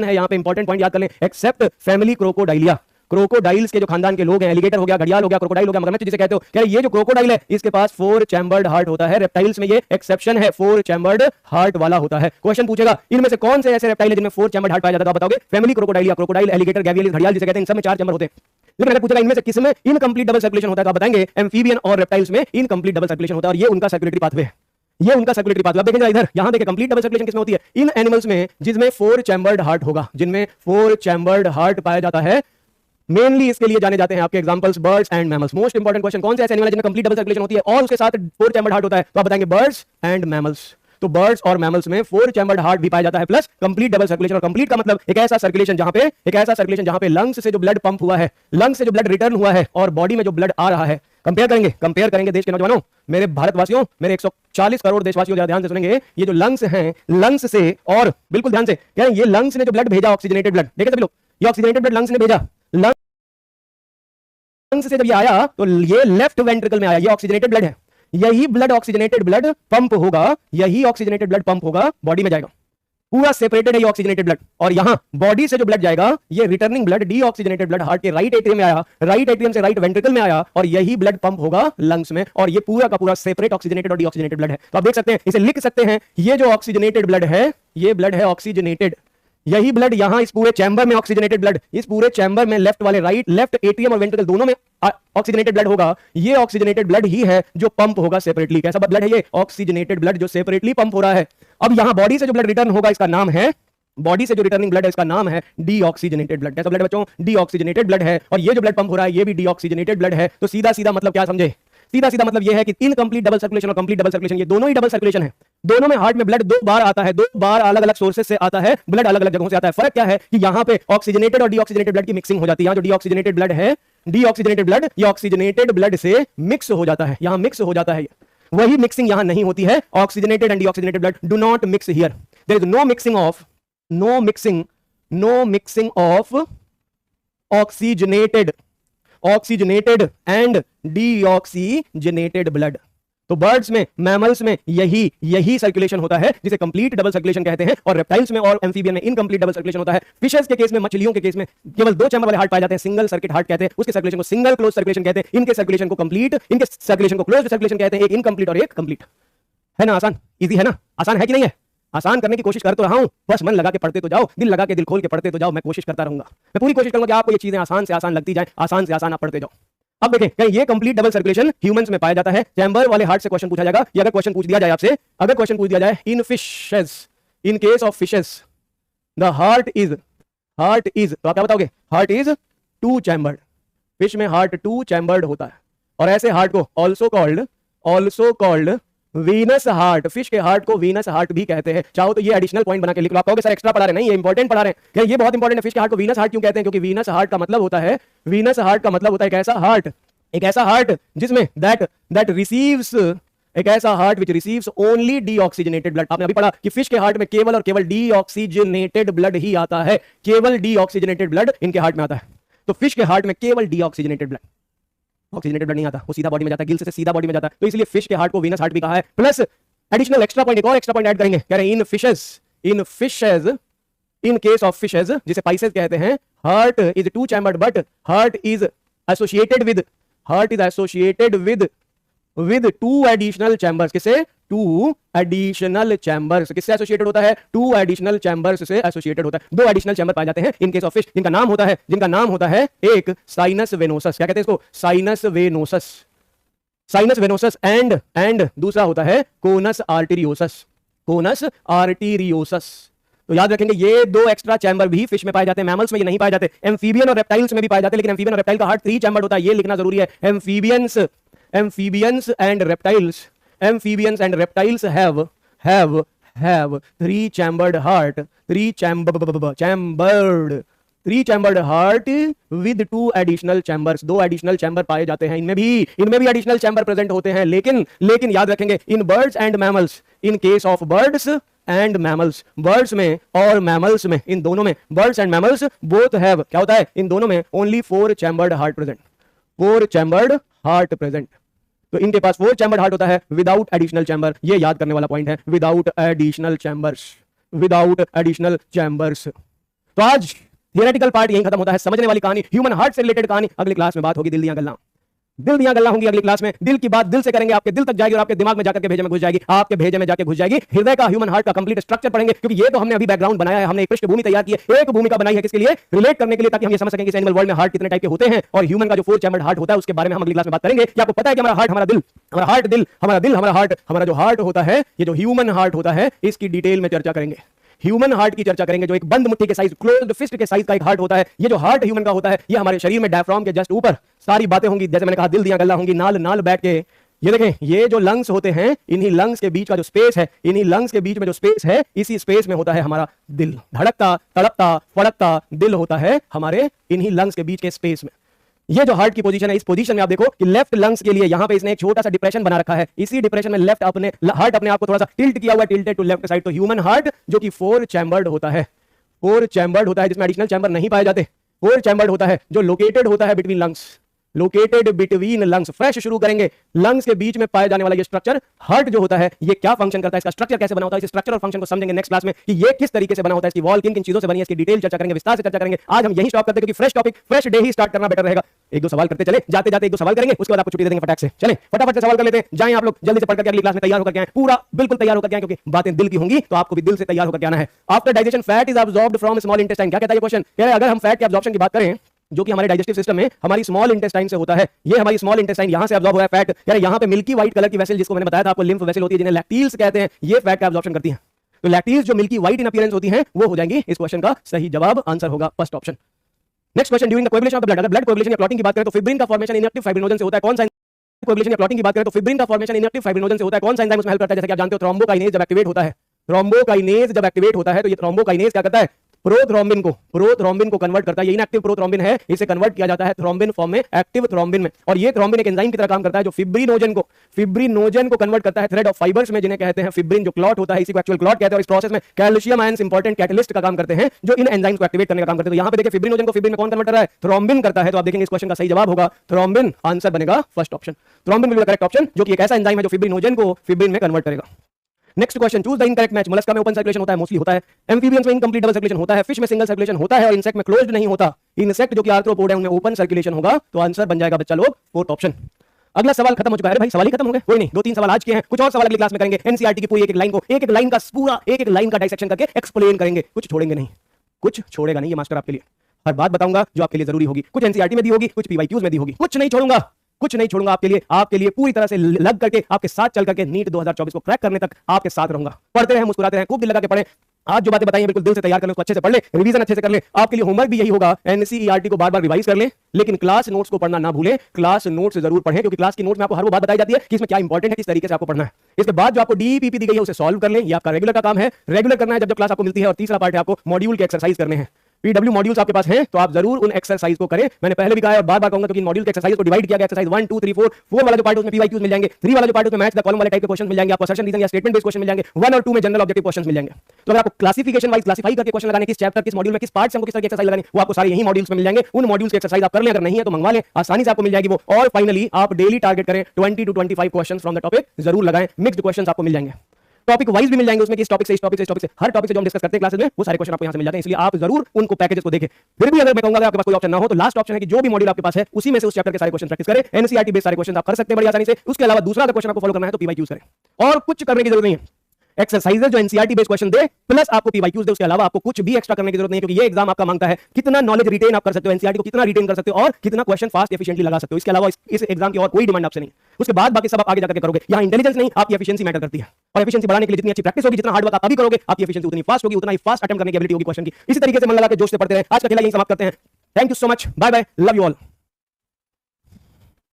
है यहां पे इंपॉर्टेंट पॉइंट याद कर लें, एक्सेप्ट फैमिली क्रोकोडाइलिया। क्रोकोडाइल्स के जो खानदान के लोग हैं, एलिगेटर हो गया, घड़ियाल हो गया, क्रोकोडाइल हो गया, मगरमच्छ जिसे कहते हो, क्या ये जो क्रोकोडाइल है इसके पास 4 चैम्बर्ड हार्ट होता है। रेप्टाइल्स में ये एक्सेप्शन है, 4 चैम्बर्ड हार्ट वाला होता है। क्वेश्चन पूछेगा इनमें से कौन से ऐसे रेप्टाइल है जिनमें 4 चैम्बर्ड हार्ट पाया जाता है? आप बताओगे फैमिली क्रोकोडाइलिया, क्रोकोडाइल, एलिगेटर, गैवियलिस, घड़ियाल जिसे कहते हैं, इन सब में 4 चैम्बर होते हैं। लेकिन अगर पूछेगा इनमें से किसमें इनकम्प्लीट डबल सर्कुलेशन होता है तो आप बताएंगे एम्फीबियन और रेप्टाइल्स में इनकम्प्लीट डबल सर्कुलेशन होता है, और ये उनका सर्कुलेटरी पाथवे है, ये उनका सर्कुलेटरी पाथवे। अब देखेंगे इधर, यहां देखिए कंप्लीट डबल सर्कुलेशन किसमें होती है? इन एनिमल्स में जिसमें 4 चैम्बर्ड हार्ट होगा, जिनमें 4 चैम्बर्ड हार्ट पाया जाता है। मेनली इसके लिए जाने जाते हैं आपके examples birds and mammals. Most important question, कौन से ऐसे एनिमल है जिनमें कंप्लीट डबल सर्कुलेशन होती है और उसके साथ 4 चैम्बर्ड हार्ट होता है? तो आप बताएंगे बर्ड्स एंड मैमल्स। तो बर्ड्स और मैमल्स में 4 चैम्बर्ड हार्ट भी पाया जाता है, प्लस कंप्लीट डबल सर्कुलेशन। और कंप्लीट का मतलब एक ऐसा सर्कुलेशन जहां पे लंग्स से जो ब्लड पंप हुआ है, लंग्स से जो ब्लड रिटर्न हुआ है और बॉडी में जो ब्लड आ रहा है। कंपेयर करेंगे देश के नौजवानों, मेरे भारतवासियों, मेरे 140 करोड़ देशवासियों, जरा ध्यान से सुनेंगे। ये जो लंग्स हैं, लंग्स से, और बिल्कुल ध्यान से कह रहे हैं, ये लंग्स ने जो ब्लड भेजा ऑक्सीजनेटेड ब्लड, देखे सभी लोग, ये ऑक्सीजनेटेड ब्लड लंग्स ने भेजा, लंग्स से जब ये आया तो ये लेफ्ट वेंट्रिकल में आया, ये ऑक्सीजनेटेड ब्लड है। यही ब्लड ऑक्सीजनेटेड ब्लड पंप होगा, बॉडी में जाएगा, पूरा सेपरेटेड है ये ऑक्सीजनेटेड ब्लड। और यहां बॉडी से जो ब्लड जाएगा ये returning blood, deoxygenated blood, heart के राइट एट्रियम में आया, राइट एट्रियम से राइट वेंट्रिकल में आया, और यही ब्लड पंप होगा लंग्स में, और ये पूरा का पूरा सेपरेट ऑक्सीजनेटेड और डीऑक्सीजनेटेड ब्लड है। तो आप देख सकते हैं, इसे लिख सकते हैं, ये जो ऑक्सीजनेटेड ब्लड है, ये ब्लड है ऑक्सीजनेटेड। यही ब्लड यहां इस पूरे चैम्बर में ऑक्सीजनेटेड ब्लड, इस पूरे चैम्बर में लेफ्ट एट्रियम और वेंट्रिकल दोनों में ऑक्सीजनेटेड ब्लड होगा। ये ऑक्सीजनेटेड ब्लड ही है जो पंप होगा सेपरेटली। कैसा ब्लड है ये? ऑक्सीजनेटेड ब्लड जो सेपरेटली पंप हो रहा है। अब यहां बॉडी से जो ब्लड रिटर्न होगा इसका नाम है, बॉडी से जो रिटर्निंग ब्लड है इसका नाम है डीऑक्सीजनेटेड ब्लड। कैसा ब्लड बच्चों? डीऑक्सीजनेटेड ब्लड है। और ये जो ब्लड पंप हो रहा है ये भी डीऑक्सीजनेटेड ब्लड है। तो सीधा सीधा मतलब क्या समझे? सीधा सीधा मतलब ये है कि इनकम्प्लीट डबल सर्कुलेशन और कंप्लीट डबल सर्कुलेशन, ये दोनों ही डबल सर्कुलेशन है। दोनों में हार्ट में ब्लड 2 बार आता है, 2 बार अलग अलग सोर्सेज से आता है, ब्लड अलग अलग जगहों से आता है। फर्क क्या है कि यहां पे ऑक्सीजनेटेड और डीऑक्सीजनेटेड ब्लड की मिक्सिंग हो जाती है। यहां जो डीऑक्सीजनेटेड ब्लड है, डीऑक्सीजनेटेड ब्लड ये ऑक्सीजनेटेड ब्लड से मिक्स हो जाता है, यहां मिक्स हो जाता है। वही मिक्सिंग यहां नहीं होती है। Oxygenated and deoxygenated blood do not mix here. There is no mixing of oxygenated and deoxygenated blood. तो बर्ड्स में, मैमल्स में यही सर्कुलेशन होता है जिसे कंप्लीट डबल सर्कुलेशन कहते हैं, और रेप्टाइल्स में और एम्फीबियन में इनकम्प्लीट डबल सर्कुलेशन होता है। फिशेस के केस में, मछलियों के केस में केवल 2 चैम्बर वाले हार्ट पाए जाते हैं, सिंगल सर्किट हार्ट कहते हैं, उसके सर्कुलेशन को सिंगल क्लोज सर्कुलेशन कहते हैं। इनके सर्कुलेशन को क्लोज्ड सर्कुलेशन कहते हैं, एक इनकम्प्लीट और एक कंप्लीट। है ना आसान? इजी है ना? आसान है कि नहीं है? आसान करने की कोशिश कर तो रहा हूं, बस मन लगा के पढ़ते तो जाओ, दिल लगा के, दिल खोल के पढ़ते तो जाओ। मैं कोशिश करता रहूंगा, मैं पूरी कोशिश करूंगा कि आपको ये चीजें आसान से आसान लगती जाए, आसान से आसान आप पढ़ते जाओ। अब देखें, क्या ये कंप्लीट डबल सर्कुलेशन ह्यूमंस में पाया जाता है? चैम्बर वाले हार्ट से क्वेश्चन पूछा जाएगा। ये अगर क्वेश्चन पूछ दिया जाए आपसे, in fishes, in case of fishes, the heart is तो आप क्या बताओगे? Heart is two chambered. Fish में हार्ट टू चैम्बर्ड होता है और ऐसे हार्ट को also called venous heart. Fish के हार्ट को वीनस हार्ट भी कहते हैं। चाहो तो ये एडिशनल पॉइंट बना के लिख लो। आप कहोगे सर एक्स्ट्रा पढ़ा रहे हैं। नहीं, ये इंपॉर्टेंट पढ़ा रहे हैं। क्या ये बहुत इंपॉर्टेंट है? फिश के हार्ट को वीनस हार्ट क्यों कहते हैं? क्योंकि वीनस हार्ट का मतलब होता है, वीनस हार्ट का मतलब होता है एक ऐसा हार्ट जिसमें दैट रिसीव्स, एक ऐसा heart which receives only deoxygenated blood. आपने अभी पढ़ा कि फिश के हार्ट में केवल और केवल डीऑक्सीजनेटेड ब्लड ही आता है। केवल डीऑक्सीजनेटेड ब्लड इनके हार्ट में आता है। तो फिश के हार्ट में केवल डीऑक्सीजनेटेड ब्लड, ऑक्सीजनेटेड ब्लड नहीं आता, वो सीधा बॉडी में जाता है, गिल से सीधा बॉडी में जाता है। तो इसलिए फिश के हार्ट को वीनस हार्ट भी कहा है। प्लस एडिशनल एक्स्ट्रा पॉइंट, एक और एक्स्ट्रा पॉइंट ऐड करेंगे। कह रहे हैं इन केस ऑफ फिशेज, जिसे पाइसेस कहते हैं, heart is two chambered but heart is associated with two additional chambers. किससे? Two additional chambers. किससे एसोसिएटेड होता है? टू एडिशनल चैम्बर्स से एसोसिएटेड होता है। दो एडिशनल चैम्बर पाए जाते हैं इन केस ऑफ फिश, जिनका नाम होता है एक साइनस वेनोसस। क्या कहते हैं इसको? साइनस वेनोसस एंड दूसरा होता है कोनस आर्टीरियोसस। तो याद रखेंगे ये दो एक्स्ट्रा चैम्बर भी फिश में पाए जाते हैं। मैमल्स में ये नहीं पाए जाते। एम्फीबियन और रेप्टाइल्स में भी पाए जाते हैं, लेकिन एम्फीबियन और रेप्टाइल का हार्ट थ्री चैम्बर्ड होता है। ये लिखना जरूरी है। Amphibians and reptiles have three chambered heart, three chambered heart with two additional chambers. दो एडिशनल चैम्बर पाए जाते हैं। इनमें भी एडिशनल चैम्बर प्रेजेंट होते हैं। लेकिन याद रखेंगे, in birds and mammals, in case of birds and mammals, birds में और मैमल्स में, इन दोनों में, birds and mammals both have, क्या होता है? इन दोनों में only four chambered heart present. तो इनके पास फोर चैम्बर्ड हार्ट होता है विदाउट एडिशनल चैम्बर। ये याद करने वाला पॉइंट है, विदाउट एडिशनल चैम्बर्स। तो आज थियोरेटिकल पार्ट यही खत्म होता है। समझने वाली कहानी, ह्यूमन हार्ट से रिलेटेड कहानी। अगली क्लास में बात होगी दिल दियां गल्ला होंगी। अगली क्लास में दिल की बात दिल से करेंगे, आपके दिल तक जाएगी और आपके दिमाग में जाकर के भेजे में घुस जाएगी, आपके भेजे में जाके घुस जाएगी। हृदय का, ह्यूमन हार्ट का कंप्लीट स्ट्रक्चर पढ़ेंगे, क्योंकि ये तो हमने अभी बैकग्राउंड बनाया है, हमने एक पृष्ठभूमि तैयार की है, एक भूमिका बनाई है। किसके लिए? रिलेट करने के लिए, ताकि हम ये समझ सकें कि एनिमल वर्ल्ड में हार्ट कितने टाइप के होते हैं और ह्यूमन का जो फोर चैम्बर्ड हार्ट होता है उसके बारे में हम अगली क्लास में बात करेंगे। कि आपको पता है कि हमारा हार्ट, हमारा जो हार्ट होता है, ये जो ह्यूमन हार्ट होता है, इसकी डिटेल में चर्चा करेंगे। ह्यूमन हार्ट की चर्चा करेंगे, जो एक बंद मुट्ठी के साइज, क्लोज्ड फिस्ट के साइज का एक हार्ट होता है। ये जो हार्ट ह्यूमन का होता है, ये हमारे शरीर में डायफ्राम के जस्ट ऊपर सारी बातें होंगी। जैसे मैंने कहा, दिल दियां गल्ला होंगी, नाल बैठ के। ये देखें, ये जो लंग्स होते हैं, इन्हीं लंग्स के बीच का जो स्पेस है, इसी स्पेस में होता है हमारा दिल। धड़कता, तड़पता, फड़कता दिल होता है हमारे इन्हीं लंग्स के बीच के स्पेस में। ये जो हार्ट की पोजीशन है, इस पोजीशन में आप देखो कि लेफ्ट लंग्स के लिए यहां पे इसने एक छोटा सा डिप्रेशन बना रखा है। इसी डिप्रेशन में हार्ट अपने आप को थोड़ा सा टिल्ट किया हुआ है, टिल्टेड टू लेफ्ट साइड। तो ह्यूमन हार्ट जो कि फोर चैम्बर्ड होता है, जिसमें एडिशनल चैम्बर नहीं पाए जाते। फोर चैम्बर्ड होता है, जो लोकेटेड होता है बिटवीन लंग्स। फ्रेश शुरू करेंगे। लंग्स के बीच में पाए जाने वाला ये स्ट्रक्चर, हार्ट जो होता है, ये क्या फंक्शन करता है, इसका स्ट्रक्चर कैसे बना होता है, इस स्ट्रक्चर और फंक्शन को समझेंगे नेक्स्ट क्लास में कि ये किस तरीके से बना होता है, इसकी वॉल किन किन चीजों से बनी है, इसकी डिटेल चर्चा करेंगे, विस्तार से चर्चा करेंगे। आज हम यही स्टॉप करते हैं, क्योंकि फ्रेश टॉपिक, फ्रेश डे ही स्टार्ट करना बेटर रहेगा। एक दो सवाल करते चले, जाते एक दो सवाल करेंगे, उसके बाद आपको छुट्टी दे देंगे फटाक से। चलें, फटाफट से सवाल कर लेते हैं। जाएं आप लोग जल्दी से पढ़कर अगली क्लास में तैयार होकर के आएं, पूरा बिल्कुल तैयार होकर के आएं, क्योंकि बातें दिल की होंगी, तो आपको भी दिल से तैयार होकर के आना है। After digestion fat is absorbed from small intestine. क्या कहता है ये क्वेश्चन? अगर हम फैट के अब्जॉर्प्शन की बात करें, जो कि हमारे डाइजेस्टिव सिस्टम में हमारी स्मॉल इंटेस्टाइन से होता है, ये हमारी स्मॉल इंटेस्टाइन यहां से अब्सॉर्ब हो रहा है फैट। यानी यहां पे मिल्की व्हाइट कलर की वेसल, जिसको मैंने बताया था आपको, लिम्फ वेसल होती है, जिन्हें लैक्टील्स कहते हैं, ये फैट का अब्जॉर्प्शन करती हैं। तो लैक्टील्स जो मिल्की व्हाइट इन अपीयरेंस होती हैं, वो हो जाएंगी इस क्वेश्चन का सही जवाब। आंसर होगा first option. Next question, during the coagulation of the blood, अगर ब्लड कोएगुलेशन या क्लॉटिंग की बात करें तो फिब्रिन का फॉर्मेशन इनएक्टिव फाइब्रिनोजन से होता है। कौन सा कोएगुलेशन या क्लॉटिंग की बात करें तो फिब्रिन का फॉर्मेशन इनएक्टिव फाइब्रिनोजन से होता है। कौन सा एंजाइम उसमें हेल्प करता है? जैसे कि आप जानते हो, थ्रोम्बोकाइनेज जब एक्टिवेट होता है, तो ये थ्रोम्बोकाइनेज क्या करता है? प्रोथ्रोम्बिन को कन्वर्ट करता है। ये इनएक्टिव प्रोथ्रोम्बिन है, इसे कन्वर्ट किया जाता है थ्रोम्बिन फॉर्म में एक्टिव थ्रोम्बिन में। और ये थ्रोम्बिन एक एंजाइम की तरह काम करता है, जो फिब्रिनोजन को कन्वर्ट करता है थ्रेड ऑफ फाइबर्स में, जिन्हें कहते हैं फिब्रिन। जो क्लॉट होता है, इसी को एक्चुअल क्लॉट कहते हैं। और इस प्रोसेस में कैल्शियम आयंस इंपॉर्टेंट कैटलिस्ट का काम करते हैं, जो इन एंजाइम्स को एक्टिवेट करने का काम करते हैं। तो यहां पे देखिए, फिब्रिनोजन को फिब्रिन में कौन कन्वर्ट कर रहा है? थ्रोम्बिन करता है। तो आप देखेंगे इस क्वेश्चन का सही जवाब होगा थ्रोम्बिन। आंसर बनेगा first option. Thrombin will be the correct option, जो कि एक ऐसा एंजाइम है जो फिब्रिनोजन को फिब्रिन में कन्वर्ट करेगा। Next question, choose the incorrect match. Mollusca में ओपन सर्कुलेशन होता है, मोस्टली होता है। एम्फीबियंस में इनकम्प्लीट डबल सर्कुलेशन होता है। फिश में सिंगल सर्कुलेशन होता है और इंसेक्ट में क्लोज्ड नहीं होता। इंसेक्ट जो कि आर्थ्रोपोड है, उनमें ओपन सर्कुलेशन होगा। तो आंसर बन जाएगा बच्चा लोग फोर्थ ऑप्शन। अगला सवाल खत्म हो चुका है। अरे भाई, सवाल ही खत्म हो गए? कोई नहीं, दो तीन सवाल आज के हैं, कुछ और सवाल अगली क्लास में करेंगे। एनसीईआरटी की पूरी एक लाइन का पूरा एक लाइन का डाइसेक्शन करके एक्सप्लेन करेंगे। कुछ छोड़ेंगे नहीं, कुछ छोड़ेगा नहीं ये मास्टर आपके लिए। हर बात बताऊंगा जो आपके लिए जरूरी होगी। कुछ एनसीईआरटी में दी होगी, कुछ पीवाईक्यूज में दी होगी। कुछ नहीं छोड़ूंगा आपके लिए पूरी तरह से लग करके, आपके साथ चल करके नीट 2024 को क्रैक करने तक आपके साथ रहूंगा। पढ़ते रहें, मुस्कुराते रहें, खूब दिल लगा के पढ़ें। आज जो बातें बताई हैं बिल्कुल दिल से तैयार कर ले, उसको अच्छे से पढ़ ले, रिवीजन अच्छे से कर ले। आपके लिए होमवर्क भी यही होगा, एनसीईआरटी को बार बार रिवाइज कर ले, लेकिन क्लास नोट्स को पढ़ना ना भूले। क्लास नोट्स जरूर पढ़ें, क्योंकि क्लास की नोट्स में आपको हर वो बात बताई जाती है कि इसमें क्या इंपॉर्टेंट है, किस तरीके से आपको पढ़ना है। इसके बाद जो आपको डीपीपी दी गई है उसे सॉल्व कर ले, ये आपका रेगुलर का काम है, रेगुलर करना है जब जब क्लास आपको मिलती है। और तीसरा पार्ट है आपको मॉड्यूल के एक्सरसाइज करने हैं। पीडब्ल्यू मॉड्यूल्स आपके पास हैं तो आप जरूर उन एक्सरसाइज को करें। मैंने पहले भी कहा है और बार बार कहूंगा, क्योंकि मॉड्यूल के एक्सरसाइज को डिवाइड किया गया, एक्सरसाइज 1 2 3 4 वाला जो पार्ट है उसमें पीवाईक्यूज मिल जाएंगे, 3 वाला जो पार्ट है उसमें मैच द कॉलम वाले टाइप के क्वेश्चन मिल जाएंगे, आपको असर्शन रीजन या स्टेटमेंट बेस्ड क्वेश्चन मिल जाएंगे, 1 और 2 में जनरल ऑब्जेक्टिव क्वेश्चन मिल जाएंगे। तो अगर आपको क्लासिफिकेशन वाइज क्लासिफाई करके क्वेश्चन लगाने, किस चैप्टर किस मॉड्यूल में किस पार्ट से हमको किस तरह की एक्सरसाइज लगानी, वो आपको सारे यही मॉड्यूल्स में मिल जाएंगे। उन मॉड्यूल्स की एक्सरसाइज आप कर लें, अगर नहीं है तो मंगवा लें, आसानी से आपको मिल जाएगी वो। और फाइनली आप डेली टारगेट करें 20 to 25 question from the topic जरूर लगाएं, मिक्स्ड क्वेश्चन आपको मिल जाएंगे, टॉपिक वाइज भी मिल जाएंगे उसमें, कि इस टॉपिक से इस टॉपिक से इस टॉपिक से, हर टॉपिक से जो हम डिस्कस करते हैं क्लासेस में वो सारे क्वेश्चन आपको यहां से मिल जाते हैं। इसलिए आप जरूर उनको पैकेजेस को देखें। फिर भी अगर मैं कहूंगा आपके पास कोई ऑप्शन ना हो तो लास्ट ऑप्शन है कि जो भी मॉड्यूल आपके पास है उसी में से उस चैप्टर के सारे क्वेश्चन प्रैक्टिस करें। एनसीईआरटी बेस्ड सारे क्वेश्चन आप कर सकते हैं बड़ी आसानी से। उसके अलावा दूसरा अगर क्वेश्चन आपको फॉलो करना है तो पीवाईक्यूज करें, और कुछ करने की जरूरत नहीं है। एक्सरसाइजेस जो एनसीईआरटी बेस्ड क्वेश्चन दे प्लस आपको पीवाईक्यूज दे, उसके अलावा आपको कुछ भी एक्स्ट्रा करने की जरूरत नहीं है, क्योंकि ये एग्जाम आपका मांगता है कितना नॉलेज रिटेन आप कर सकते हो, एनसीईआरटी को कितना रिटेन कर सकते हो और कितना क्वेश्चन फास्ट एफिशिएंटली लगा सकते हो। इसके अलावा इस एग्जाम की और कोई डिमांड आपसे नहीं। उसके बाद बाकी सब आप आगे जाकर करोगे। यहाँ इंटेलिजेंस नहीं, आपकी एफिशिएंसी मैटर करती है, और एफिशिएंसी बढ़ाने के लिए जितनी अच्छी प्रैक्टिस होगी, जितना हार्ड वर्क आप अभी करोगे, आपकी एफिशिएंसी उतनी फास्ट होगी, उतना ही फास्ट अटेम्प्ट करने की एबिलिटी होगी क्वेश्चन की। इसी तरीके से मन लगा के जोश से पढ़ते रहे। आज का खेला यही समाप्त करते हैं। Thank you so much, bye bye, love you all.